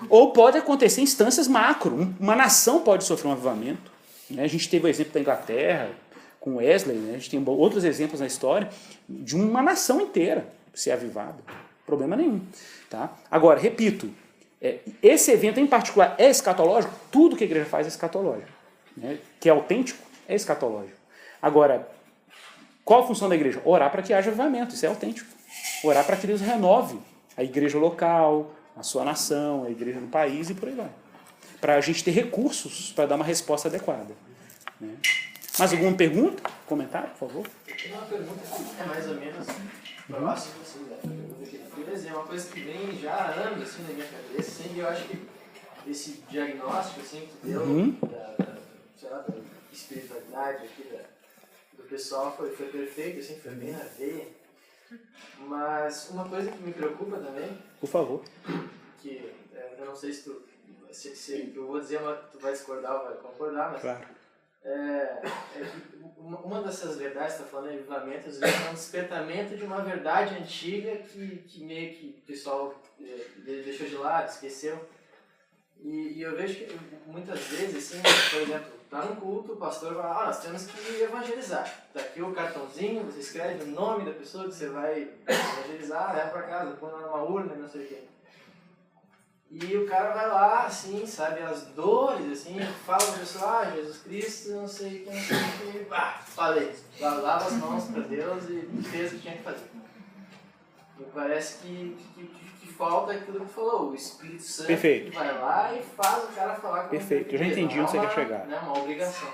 S1: Ou pode acontecer em instâncias macro, uma nação pode sofrer um avivamento. Né? A gente teve o exemplo da Inglaterra, com Wesley, né? A gente tem outros exemplos na história de uma nação inteira ser avivada. Problema nenhum. Tá? Agora, repito, esse evento em particular é escatológico? Tudo que a igreja faz é escatológico. Né? Que é autêntico, é escatológico. Agora, qual a função da igreja? Orar para que haja avivamento, isso é autêntico. Orar para que Deus renove a igreja local, a sua nação, a igreja no país e por aí vai. Para a gente ter recursos para dar uma resposta adequada. Né? Mais alguma pergunta? Comentário, por favor?
S3: Eu tenho uma pergunta que é mais ou menos próxima, assim, da pergunta que ele fez. É uma coisa que vem já há anos assim, na minha cabeça, assim, e eu acho que esse diagnóstico assim, que tu deu sei lá, da espiritualidade aqui do pessoal foi perfeito, assim, foi bem na veia. Mas uma coisa que me preocupa também,
S1: Por favor.
S3: que eu não sei se eu vou dizer, mas tu vai discordar ou vai concordar, mas
S1: Claro.
S3: que uma dessas verdades, está falando de avivamento, às vezes é um despertamento de uma verdade antiga que meio que o pessoal deixou de lado, esqueceu. E eu vejo que muitas vezes, assim, por exemplo, tá no culto, o pastor vai, nós temos que evangelizar. Tá aqui o cartãozinho, você escreve o nome da pessoa que você vai evangelizar, leva para casa, põe lá numa urna, não sei o quê. E o cara vai lá, assim, sabe, as dores, assim, fala para a pessoa, Jesus Cristo, não sei o que, falei, lava as mãos para Deus e fez o que tinha que fazer. Me parece que falta aquilo que tu falou, o Espírito Santo
S1: Perfeito.
S3: que vai lá e faz o cara falar com
S1: Perfeito, eu já entendi onde você quer chegar.
S3: Né, uma obrigação.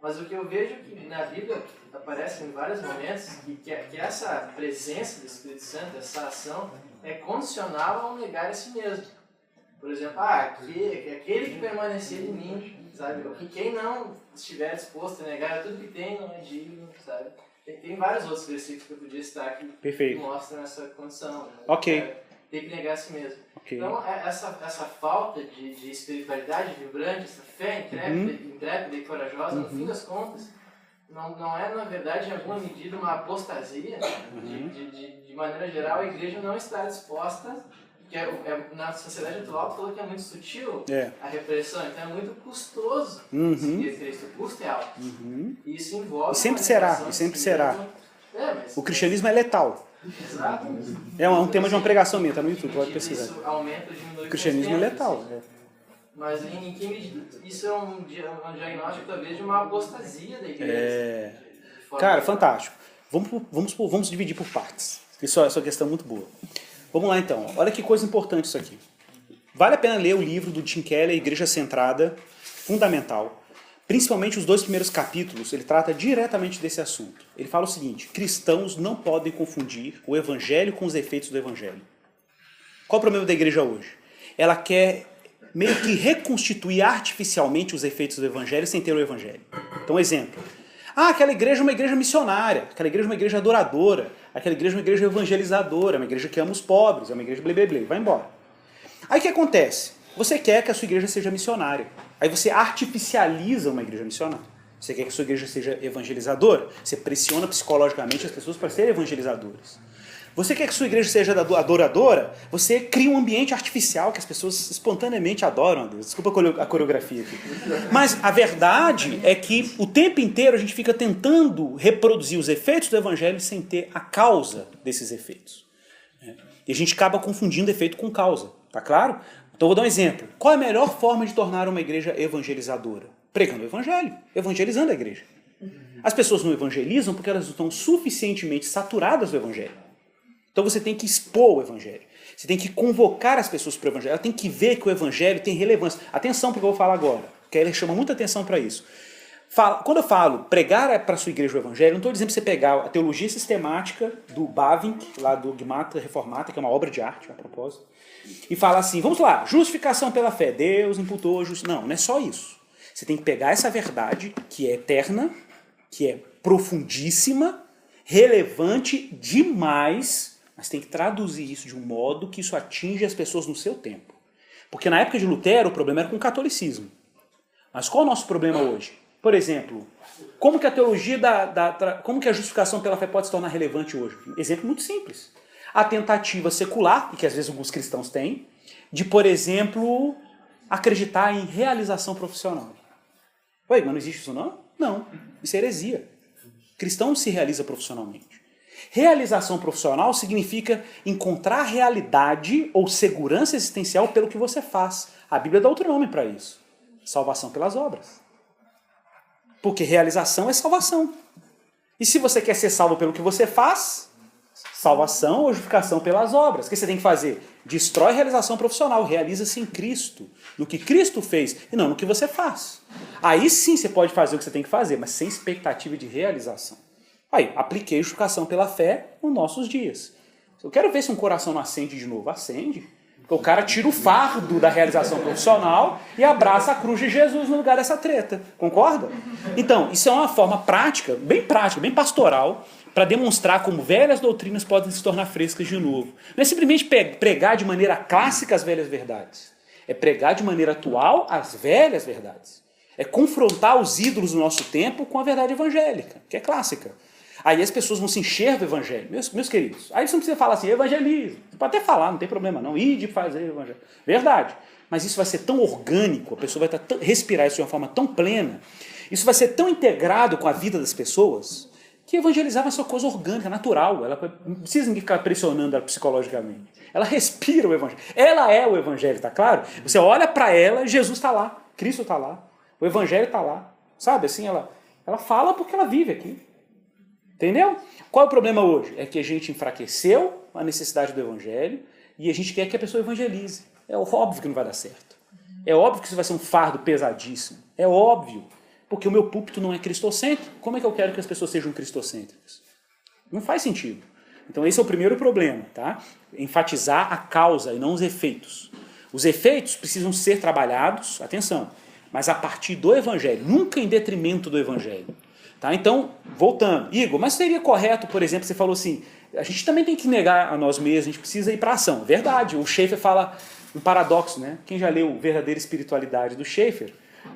S3: Mas o que eu vejo que na Bíblia aparece em vários momentos que essa presença do Espírito Santo, essa ação, é condicional ao negar a si mesmo. Por exemplo, aquele que permanecer em mim, sabe? Porque quem não estiver disposto a negar tudo que tem não é digno, sabe? Tem vários outros versículos que eu podia citar aqui que mostram essa condição. Né?
S1: Ok.
S3: Tem que negar a si mesmo.
S1: Okay.
S3: Então, essa falta de espiritualidade vibrante, essa fé intrépida e corajosa, no fim das contas, não é, na verdade, em alguma medida, uma apostasia. De maneira geral, a igreja não está disposta, que na sociedade atual, tu falou que é muito sutil a repressão, então é muito custoso seguir Cristo. O custo é alto. E isso envolve...
S1: E sempre será, e sempre será. O cristianismo é letal.
S3: Exato.
S1: É um tema de uma pregação minha, tá no YouTube, pode pesquisar.
S3: Isso aumenta ou diminui.
S1: O cristianismo é letal.
S3: Mas em que medida isso é um diagnóstico, talvez, de uma apostasia da igreja?
S1: Cara, fantástico. Vamos dividir por partes. Isso é uma questão muito boa. Vamos lá então. Olha que coisa importante isso aqui. Vale a pena ler o livro do Tim Keller, Igreja Centrada, fundamental. Principalmente os 2 primeiros capítulos, ele trata diretamente desse assunto. Ele fala o seguinte: cristãos não podem confundir o evangelho com os efeitos do evangelho. Qual o problema da igreja hoje? Ela quer meio que reconstituir artificialmente os efeitos do evangelho sem ter o evangelho. Então, exemplo. Aquela igreja é uma igreja missionária, aquela igreja é uma igreja adoradora, aquela igreja é uma igreja evangelizadora, é uma igreja que ama os pobres, é uma igreja blé, blé, blé, vai embora. Aí o que acontece? Você quer que a sua igreja seja missionária. Aí você artificializa uma igreja missionária. Você quer que a sua igreja seja evangelizadora? Você pressiona psicologicamente as pessoas para serem evangelizadoras. Você quer que a sua igreja seja adoradora? Você cria um ambiente artificial que as pessoas espontaneamente adoram a Deus. Desculpa a coreografia aqui. Mas a verdade é que o tempo inteiro a gente fica tentando reproduzir os efeitos do evangelho sem ter a causa desses efeitos. E a gente acaba confundindo efeito com causa. Tá claro? Então vou dar um exemplo. Qual é a melhor forma de tornar uma igreja evangelizadora? Pregando o evangelho, evangelizando a igreja. As pessoas não evangelizam porque elas não estão suficientemente saturadas do evangelho. Então você tem que expor o evangelho. Você tem que convocar as pessoas para o evangelho. Ela tem que ver que o evangelho tem relevância. Atenção para o que eu vou falar agora, porque ele chama muita atenção para isso. Quando eu falo pregar para a sua igreja o evangelho, não estou dizendo para você pegar a teologia sistemática do Bavinck, lá do Dogmata Reformata, que é uma obra de arte, a propósito, e falar assim, vamos lá, justificação pela fé, Deus imputou justiça. Não é só isso. Você tem que pegar essa verdade que é eterna, que é profundíssima, relevante demais mas tem que traduzir isso de um modo que isso atinja as pessoas no seu tempo. Porque na época de Lutero o problema era com o catolicismo. Mas qual é o nosso problema hoje? Por exemplo, como que a teologia como que a justificação pela fé pode se tornar relevante hoje? Exemplo muito simples. A tentativa secular, e que às vezes alguns cristãos têm, de, por exemplo, acreditar em realização profissional. Ué, mas não existe isso não? Não, isso é heresia. Cristão não se realiza profissionalmente. Realização profissional significa encontrar realidade ou segurança existencial pelo que você faz. A Bíblia dá outro nome para isso. Salvação pelas obras. Porque realização é salvação. E se você quer ser salvo pelo que você faz, salvação ou justificação pelas obras. O que você tem que fazer? Destrói a realização profissional. Realiza-se em Cristo. No que Cristo fez e não no que você faz. Aí sim você pode fazer o que você tem que fazer, mas sem expectativa de realização. Aí, apliquei justificação pela fé nos nossos dias. Eu quero ver se um coração não acende de novo. Acende. Porque o cara tira o fardo da realização profissional e abraça a cruz de Jesus no lugar dessa treta. Concorda? Então, isso é uma forma prática, bem pastoral, para demonstrar como velhas doutrinas podem se tornar frescas de novo. Não é simplesmente pregar de maneira clássica as velhas verdades. É pregar de maneira atual as velhas verdades. É confrontar os ídolos do nosso tempo com a verdade evangélica, que é clássica. Aí as pessoas vão se encher do evangelho. Meus queridos, aí você não precisa falar assim, evangelismo. Você pode até falar, não tem problema não. Ide fazer evangelho. Verdade. Mas isso vai ser tão orgânico, a pessoa vai respirar isso de uma forma tão plena, isso vai ser tão integrado com a vida das pessoas, que evangelizar vai ser uma coisa orgânica, natural. Ela não precisa ninguém ficar pressionando ela psicologicamente. Ela respira o evangelho. Ela é o evangelho, tá claro? Você olha para ela, Jesus está lá, Cristo está lá, o evangelho está lá. Sabe assim, ela fala porque ela vive aqui. Entendeu? Qual é o problema hoje? É que a gente enfraqueceu a necessidade do evangelho e a gente quer que a pessoa evangelize. É óbvio que não vai dar certo. É óbvio que isso vai ser um fardo pesadíssimo. É óbvio. Porque o meu púlpito não é cristocêntrico. Como é que eu quero que as pessoas sejam cristocêntricas? Não faz sentido. Então esse é o primeiro problema, tá? Enfatizar a causa e não os efeitos. Os efeitos precisam ser trabalhados, atenção, mas a partir do evangelho, nunca em detrimento do evangelho. Tá? Então, voltando. Igor, mas seria correto, por exemplo, você falou assim, a gente também tem que negar a nós mesmos, a gente precisa ir para a ação. Verdade, o Schaeffer fala um paradoxo, né? Quem já leu Verdadeira Espiritualidade do Schaeffer,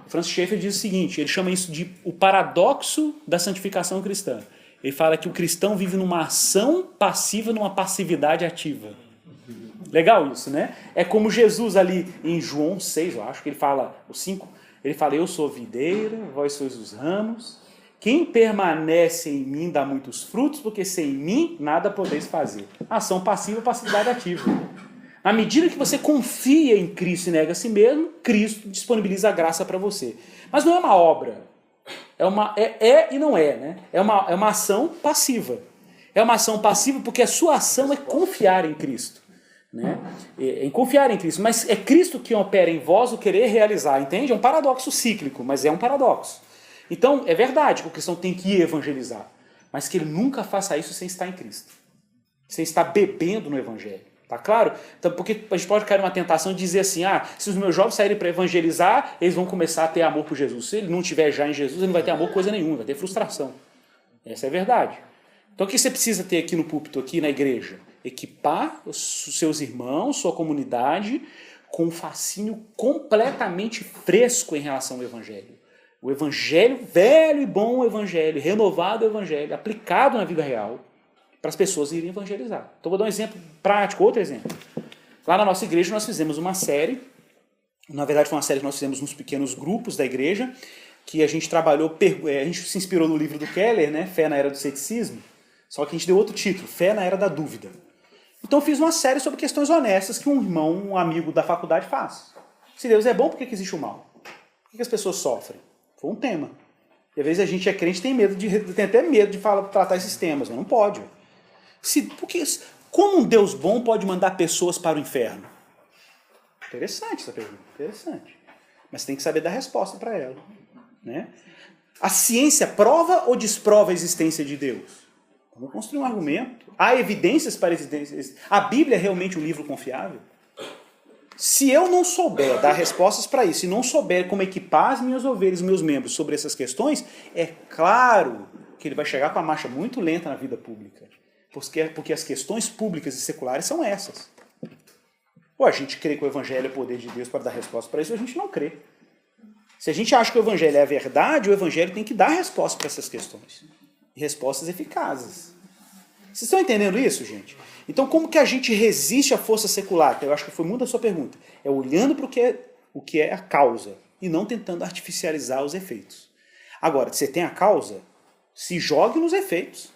S1: o Francis Schaeffer diz o seguinte, ele chama isso de o paradoxo da santificação cristã. Ele fala que o cristão vive numa ação passiva, numa passividade ativa. Legal isso, né? É como Jesus ali em João 6, eu acho que ele fala, o 5, ele fala, eu sou videira, vós sois os ramos. Quem permanece em mim dá muitos frutos, porque sem mim nada podeis fazer. Ação passiva, passividade ativa. Na medida que você confia em Cristo e nega a si mesmo, Cristo disponibiliza a graça para você. Mas não é uma obra. É e não é, né? É uma ação passiva. É uma ação passiva porque a sua ação é confiar em Cristo. Né? Em confiar em Cristo. Mas é Cristo que opera em vós o querer realizar, entende? É um paradoxo cíclico, mas é um paradoxo. Então, é verdade que o cristão tem que evangelizar, mas que ele nunca faça isso sem estar em Cristo, sem estar bebendo no evangelho. Tá claro? Então, porque a gente pode cair numa tentação de dizer assim, se os meus jovens saírem para evangelizar, eles vão começar a ter amor por Jesus. Se ele não tiver já em Jesus, ele não vai ter amor por coisa nenhuma, vai ter frustração. Essa é a verdade. Então, o que você precisa ter aqui no púlpito, aqui na igreja? Equipar os seus irmãos, sua comunidade, com um fascínio completamente fresco em relação ao evangelho. O evangelho, velho e bom evangelho, renovado evangelho, aplicado na vida real, para as pessoas irem evangelizar. Então vou dar um exemplo prático, outro exemplo. Lá na nossa igreja nós fizemos uma série, na verdade foi uma série que nós fizemos nos pequenos grupos da igreja, que a gente trabalhou, a gente se inspirou no livro do Keller, né, Fé na Era do Ceticismo, só que a gente deu outro título, Fé na Era da Dúvida. Então eu fiz uma série sobre questões honestas que um irmão, um amigo da faculdade faz. Se Deus é bom, por que existe o mal? Por que as pessoas sofrem? Foi um tema. E às vezes a gente é crente tem até medo de tratar esses temas, mas não pode. Como um Deus bom pode mandar pessoas para o inferno? Interessante essa pergunta, interessante. Mas tem que saber dar resposta para ela. Né? A ciência prova ou desprova a existência de Deus? Vamos construir um argumento. Há evidências para a existência. A Bíblia é realmente um livro confiável? Se eu não souber dar respostas para isso, se não souber como equipar as minhas ovelhas, meus membros sobre essas questões, é claro que ele vai chegar com a marcha muito lenta na vida pública. porque as questões públicas e seculares são essas. Ou a gente crê que o Evangelho é o poder de Deus para dar resposta para isso, ou a gente não crê. Se a gente acha que o Evangelho é a verdade, o Evangelho tem que dar resposta para essas questões. E respostas eficazes. Vocês estão entendendo isso, gente? Então, como que a gente resiste à força secular? Eu acho que foi muito a sua pergunta. É olhando para o que é a causa e não tentando artificializar os efeitos. Agora, se você tem a causa, se jogue nos efeitos.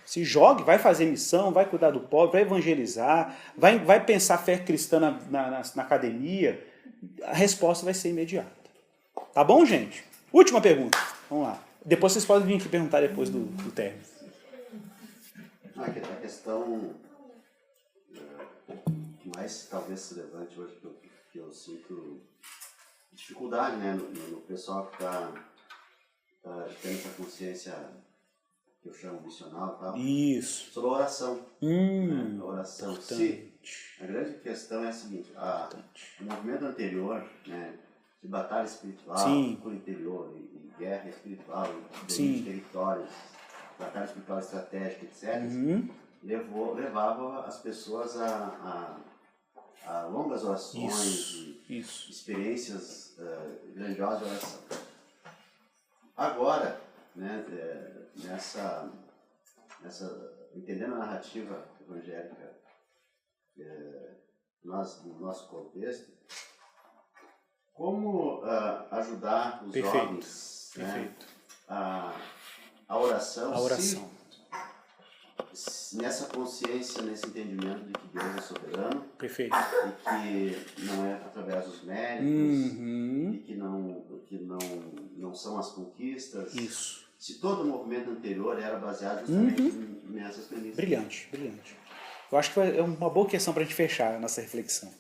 S1: Se jogue, vai fazer missão, vai cuidar do pobre, vai evangelizar, vai pensar fé cristã na academia. A resposta vai ser imediata. Tá bom, gente? Última pergunta. Vamos lá. Depois vocês podem vir aqui perguntar depois do término.
S4: A questão que mais talvez relevante hoje que eu sinto dificuldade, né, no pessoal que está tendo essa consciência que eu chamo missional e tal.
S1: Isso.
S4: Sobre a oração. Né? A oração. A grande questão é a seguinte, o movimento anterior, né, de batalha espiritual, cura interior e guerra espiritual, de territórios, batalha espiritual estratégica, etc., levava as pessoas a longas orações e experiências grandiosas de oração. Agora, né, entendendo a narrativa evangélica no nosso contexto, como ajudar os jovens, né, a oração, nessa consciência, nesse entendimento de que Deus é soberano, e que não é através dos méritos, e que não são as conquistas.
S1: Isso.
S4: Se todo o movimento anterior era baseado justamente nessas premissas.
S1: Brilhante, brilhante. Eu acho que é uma boa questão para a gente fechar a nossa reflexão.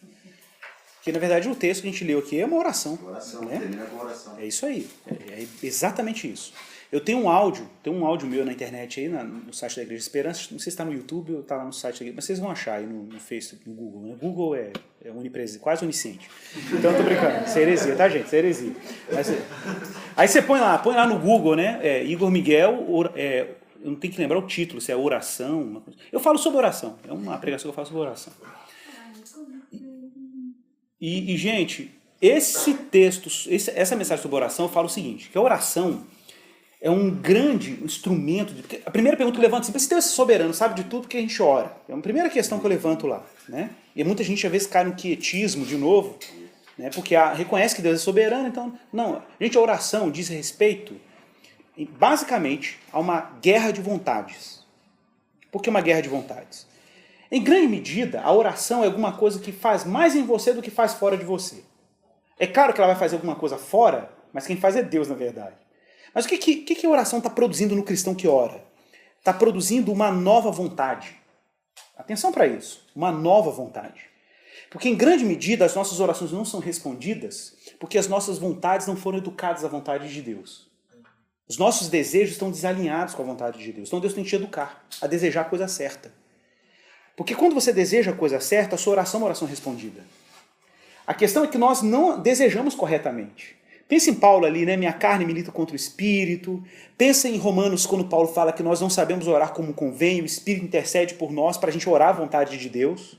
S1: Porque, na verdade, o texto que a gente leu aqui é uma oração.
S4: Oração,
S1: né?
S4: termina com oração.
S1: É isso aí. É exatamente isso. Eu tenho um áudio meu na internet aí, no site da Igreja Esperança. Não sei se está no YouTube ou está lá no site aqui, mas vocês vão achar aí no Facebook, no Google. Né? Google é onipresente, quase onisciente. Então, eu tô brincando. Isso é heresia, tá, gente? Isso é heresia. Aí você põe lá no Google, né? Igor Miguel, eu não tenho que lembrar o título, se é oração. Uma coisa. Eu falo sobre oração. É uma pregação que eu falo sobre oração. E gente, esse texto, essa mensagem sobre oração, eu falo o seguinte, que a oração é um grande instrumento. Porque a primeira pergunta que eu levanto é: se Deus é soberano, sabe de tudo, que a gente ora? É a primeira questão que eu levanto lá. Né? E muita gente às vezes cai no quietismo de novo, né? Porque reconhece que Deus é soberano, então... Não, gente, a oração diz respeito, basicamente, a uma guerra de vontades. Por que uma guerra de vontades? Em grande medida, a oração é alguma coisa que faz mais em você do que faz fora de você. É claro que ela vai fazer alguma coisa fora, mas quem faz é Deus, na verdade. Mas o que a oração está produzindo no cristão que ora? Está produzindo uma nova vontade. Atenção para isso. Uma nova vontade. Porque em grande medida as nossas orações não são respondidas porque as nossas vontades não foram educadas à vontade de Deus. Os nossos desejos estão desalinhados com a vontade de Deus. Então Deus tem que te educar a desejar a coisa certa. Porque quando você deseja a coisa certa, a sua oração é uma oração respondida. A questão é que nós não desejamos corretamente. Pensa em Paulo ali, né? Minha carne milita contra o Espírito. Pensa em Romanos, quando Paulo fala que nós não sabemos orar como convém, o Espírito intercede por nós para a gente orar à vontade de Deus.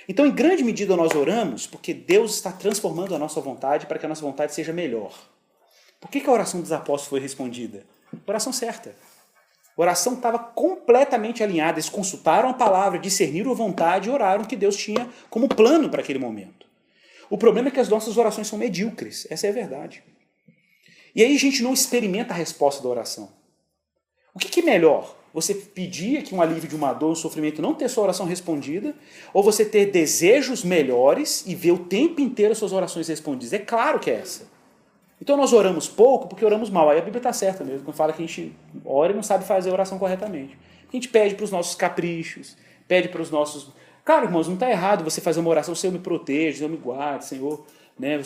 S1: Então, em grande medida, nós oramos porque Deus está transformando a nossa vontade para que a nossa vontade seja melhor. Por que a oração dos apóstolos foi respondida? Oração certa. A oração estava completamente alinhada. Eles consultaram a palavra, discerniram a vontade e oraram o que Deus tinha como plano para aquele momento. O problema é que as nossas orações são medíocres. Essa é a verdade. E aí a gente não experimenta a resposta da oração. O que é melhor? Você pedir aqui um alívio de uma dor, um sofrimento, não ter sua oração respondida, ou você ter desejos melhores e ver o tempo inteiro as suas orações respondidas? É claro que é essa. Então nós oramos pouco porque oramos mal. Aí a Bíblia está certa mesmo, quando fala que a gente ora e não sabe fazer a oração corretamente. A gente pede para os nossos caprichos, pede para os nossos... Claro, irmãos, não está errado você fazer uma oração: Senhor, me proteja, Senhor, me guarde, Senhor, né,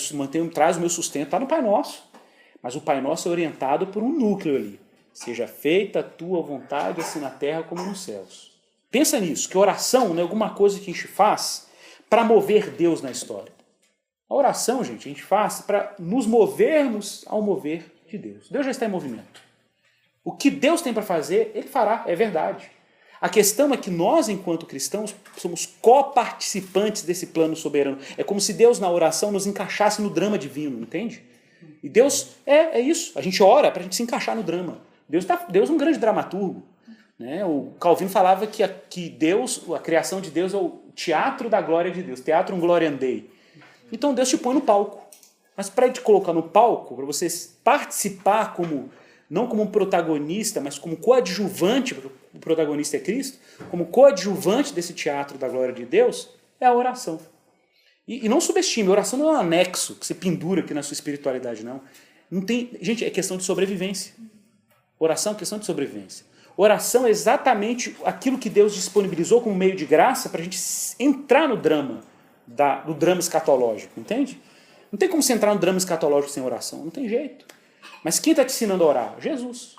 S1: traz o meu sustento. Está no Pai Nosso. Mas o Pai Nosso é orientado por um núcleo ali. Seja feita a tua vontade, assim na terra como nos céus. Pensa nisso, que oração não é alguma coisa que a gente faz para mover Deus na história. A oração, gente, a gente faz para nos movermos ao mover de Deus. Deus já está em movimento. O que Deus tem para fazer, Ele fará, é verdade. A questão é que nós, enquanto cristãos, somos coparticipantes desse plano soberano. É como se Deus, na oração, nos encaixasse no drama divino, entende? E Deus é isso. A gente ora para a gente se encaixar no drama. Deus é um grande dramaturgo. Né? O Calvino falava que Deus, a criação de Deus é o teatro da glória de Deus. Teatrum gloriam Dei. Então Deus te põe no palco. Mas para te colocar no palco, para você participar não como um protagonista, mas como coadjuvante, porque o protagonista é Cristo, como coadjuvante desse teatro da glória de Deus, é a oração. E não subestime, a oração não é um anexo que você pendura aqui na sua espiritualidade, não. Gente, é questão de sobrevivência. Oração é questão de sobrevivência. Oração é exatamente aquilo que Deus disponibilizou como meio de graça para a gente entrar no drama, do drama escatológico, entende? Não tem como você entrar no drama escatológico sem oração, não tem jeito. Mas quem está te ensinando a orar? Jesus.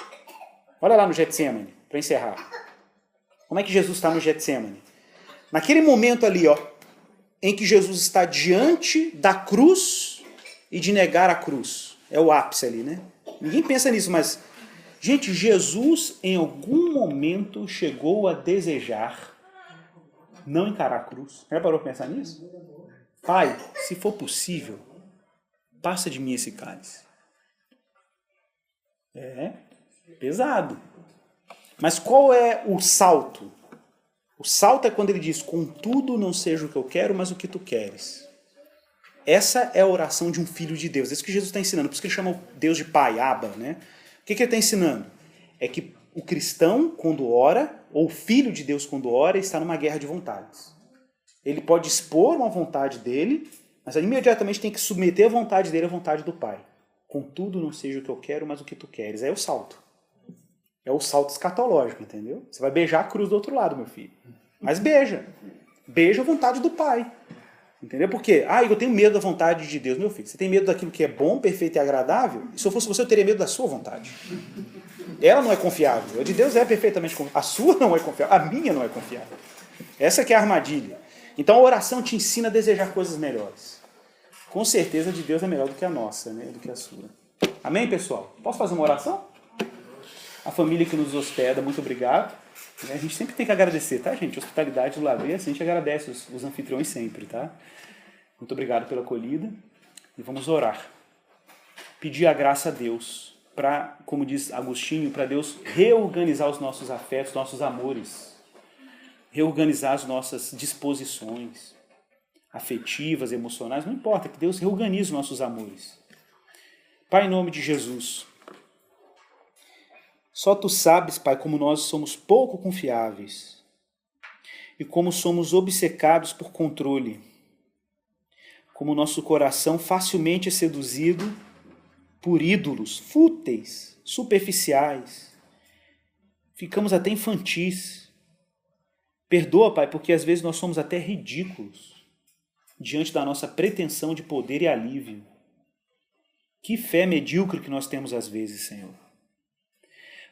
S1: Olha lá no Getsemane, para encerrar. Como é que Jesus está no Getsemane? Naquele momento ali, em que Jesus está diante da cruz e de negar a cruz. É o ápice ali, né? Ninguém pensa nisso, mas... Gente, Jesus em algum momento chegou a desejar não encarar a cruz. Já parou para pensar nisso? Pai, se for possível, passa de mim esse cálice. É pesado. Mas qual é o salto? O salto é quando ele diz, contudo não seja o que eu quero, mas o que tu queres. Essa é a oração de um filho de Deus. É isso que Jesus está ensinando. Por isso que ele chama Deus de Pai, Abba, né? O que ele está ensinando? É que o cristão, quando ora, ou o filho de Deus, quando ora, está numa guerra de vontades. Ele pode expor uma vontade dele, mas imediatamente tem que submeter a vontade dele à vontade do Pai. Contudo, não seja o que eu quero, mas o que tu queres. Aí é o salto. É o salto escatológico, entendeu? Você vai beijar a cruz do outro lado, meu filho. Mas beija. Beija a vontade do Pai. Entendeu? Por quê? Eu tenho medo da vontade de Deus. Meu filho, você tem medo daquilo que é bom, perfeito e agradável? Se eu fosse você, eu teria medo da sua vontade. Ela não é confiável. A de Deus é perfeitamente confiável. A sua não é confiável. A minha não é confiável. Essa que é a armadilha. Então a oração te ensina a desejar coisas melhores. Com certeza a de Deus é melhor do que a nossa, né? Do que a sua. Amém, pessoal? Posso fazer uma oração? A família que nos hospeda, muito obrigado. A gente sempre tem que agradecer, tá, gente? Hospitalidade do Lavria, a gente agradece os anfitriões sempre, tá? Muito obrigado pela acolhida. E vamos orar. Pedir a graça a Deus, para, como diz Agostinho, para Deus reorganizar os nossos afetos, nossos amores. Reorganizar as nossas disposições afetivas, emocionais, não importa, que Deus reorganize os nossos amores. Pai, em nome de Jesus, só Tu sabes, Pai, como nós somos pouco confiáveis e como somos obcecados por controle, como nosso coração facilmente é seduzido por ídolos fúteis, superficiais, ficamos até infantis. Perdoa, Pai, porque às vezes nós somos até ridículos diante da nossa pretensão de poder e alívio. Que fé medíocre que nós temos às vezes, Senhor.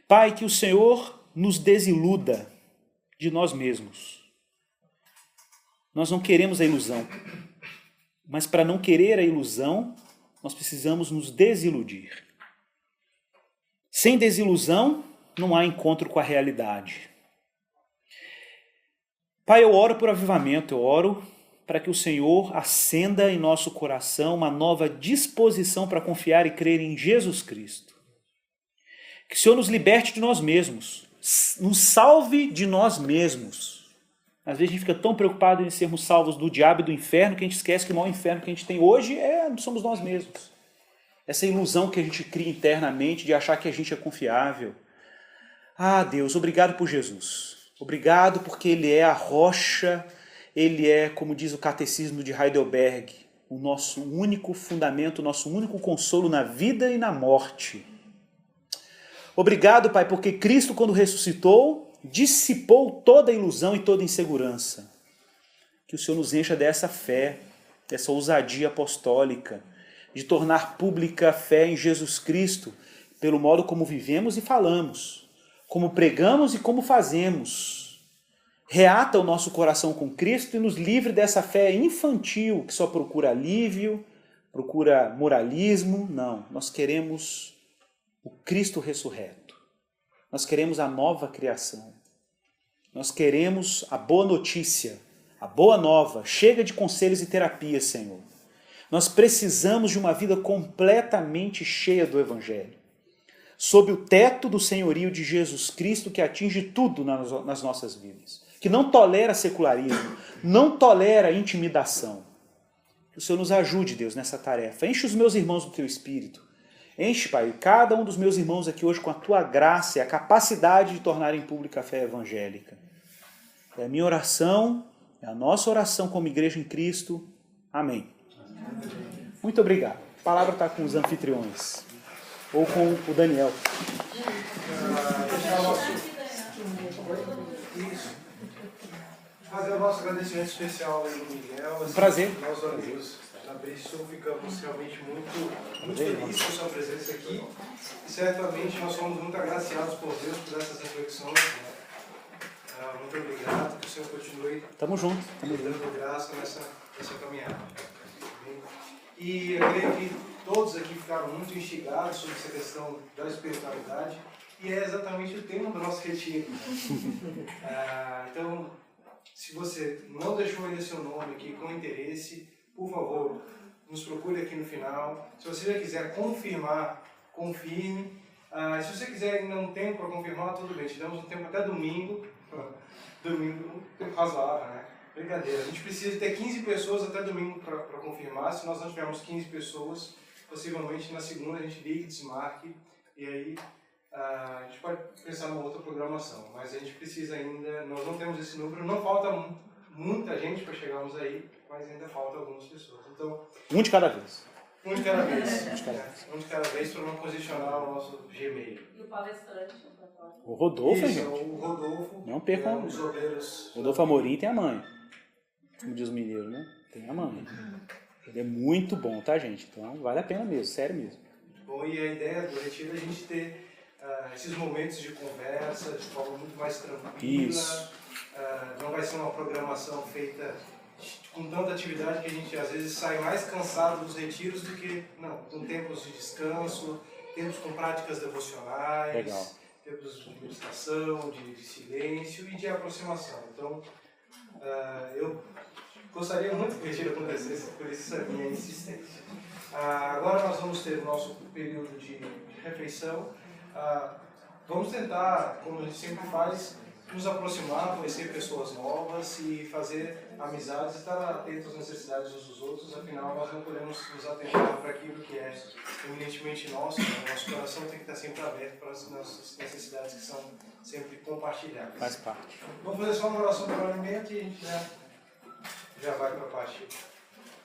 S1: Pai, que o Senhor nos desiluda de nós mesmos. Nós não queremos a ilusão, mas para não querer a ilusão, nós precisamos nos desiludir. Sem desilusão, não há encontro com a realidade. Pai, eu oro por avivamento, eu oro para que o Senhor acenda em nosso coração uma nova disposição para confiar e crer em Jesus Cristo. Que o Senhor nos liberte de nós mesmos, nos salve de nós mesmos. Às vezes a gente fica tão preocupado em sermos salvos do diabo e do inferno que a gente esquece que o maior inferno que a gente tem hoje somos nós mesmos. Essa ilusão que a gente cria internamente de achar que a gente é confiável. Deus, obrigado por Jesus. Obrigado porque Ele é a rocha, Ele é, como diz o Catecismo de Heidelberg, o nosso único fundamento, o nosso único consolo na vida e na morte. Obrigado, Pai, porque Cristo, quando ressuscitou, dissipou toda a ilusão e toda a insegurança. Que o Senhor nos encha dessa fé, dessa ousadia apostólica, de tornar pública a fé em Jesus Cristo, pelo modo como vivemos e falamos, como pregamos e como fazemos. Reata o nosso coração com Cristo e nos livre dessa fé infantil, que só procura alívio, procura moralismo. Não, nós queremos o Cristo ressurreto. Nós queremos a nova criação. Nós queremos a boa notícia, a boa nova. Chega de conselhos e terapias, Senhor. Nós precisamos de uma vida completamente cheia do Evangelho. Sob o teto do senhorio de Jesus Cristo, que atinge tudo nas nossas vidas. Que não tolera secularismo, não tolera intimidação. Que o Senhor nos ajude, Deus, nessa tarefa. Enche os meus irmãos do Teu Espírito. Enche, Pai, cada um dos meus irmãos aqui hoje com a Tua graça e a capacidade de tornarem pública a fé evangélica. É a minha oração, é a nossa oração como igreja em Cristo. Amém. Muito obrigado. A palavra está com os anfitriões. Ou com o Daniel.
S5: Fazer o nosso agradecimento especial aí no Miguel.
S1: Um prazer.
S5: Nós amigos da Bristol ficamos realmente muito felizes com a sua presença aqui. E certamente nós somos muito agraciados por Deus por essas reflexões. Muito obrigado, que o Senhor continue dando graça nessa caminhada. E eu creio que todos aqui ficaram muito instigados sobre essa questão da espiritualidade. E é exatamente o tema do nosso retiro. Então, se você não deixou ainda seu nome aqui com interesse, por favor, nos procure aqui no final. Se você já quiser confirmar, confirme. Se você quiser ainda um tempo para confirmar, tudo bem. Te damos um tempo até domingo. Domingo, um tempo razoável, né? Brincadeira. A gente precisa ter 15 pessoas até domingo para confirmar. Se nós não tivermos 15 pessoas, possivelmente na segunda a gente ligue, desmarque. E aí a gente pode pensar numa outra programação. Mas a gente precisa ainda, nós não temos esse número. Não falta muita gente para chegarmos aí, mas ainda falta algumas pessoas. Então,
S1: Um de cada vez.
S5: Um de cada vez. Um de cada vez para não posicionar o nosso Gmail.
S6: E o palestrante?
S1: O Rodolfo,
S5: Isso,
S1: gente.
S5: o Rodolfo.
S1: Não percam.
S5: Os obreiros.
S1: Rodolfo Amorim tem a mãe. Como diz o mineiro, né? Tem a mãe. Ele é muito bom, tá, gente? Então vale a pena mesmo, sério mesmo.
S5: Bom, e a ideia do retiro é a gente ter esses momentos de conversa de forma muito mais tranquila.
S1: Isso.
S5: Não vai ser uma programação feita com tanta atividade que a gente às vezes sai mais cansado dos retiros do que, não, com tempos de descanso, tempos com práticas devocionais,
S1: Legal.
S5: tempos de meditação, de silêncio e de aproximação. Então, eu gostaria muito que o retiro acontecesse, por isso a minha insistência. Agora nós vamos ter o nosso período de refeição. Vamos tentar, como a gente sempre faz, nos aproximar, conhecer pessoas novas e fazer amizades, estar atentos às necessidades uns dos outros. Afinal, nós não podemos nos atentar para aquilo que é eminentemente nosso. Nosso coração tem que estar sempre aberto para as nossas necessidades que são sempre compartilhadas.
S1: Faz parte.
S5: Vamos fazer só uma oração para o alimento e a gente já vai para a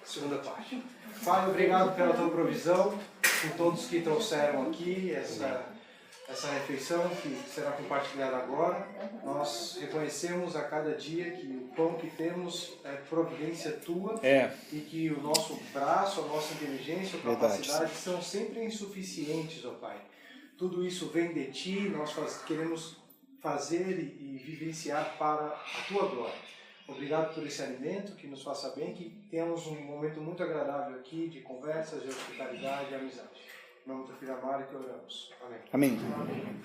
S5: segunda parte. Pai, obrigado pela tua provisão, por todos que trouxeram aqui essa refeição que será compartilhada agora. Nós reconhecemos a cada dia que o pão que temos é providência tua e que o nosso braço, a nossa inteligência, a capacidade são sempre insuficientes, ó Pai. Tudo isso vem de ti, nós queremos fazer e vivenciar para a tua glória. Obrigado por esse alimento que nos faça bem, que tenhamos um momento muito agradável aqui de conversas, de hospitalidade e amizade. Em nome do Filho amado que oramos. Amém.
S1: Amém.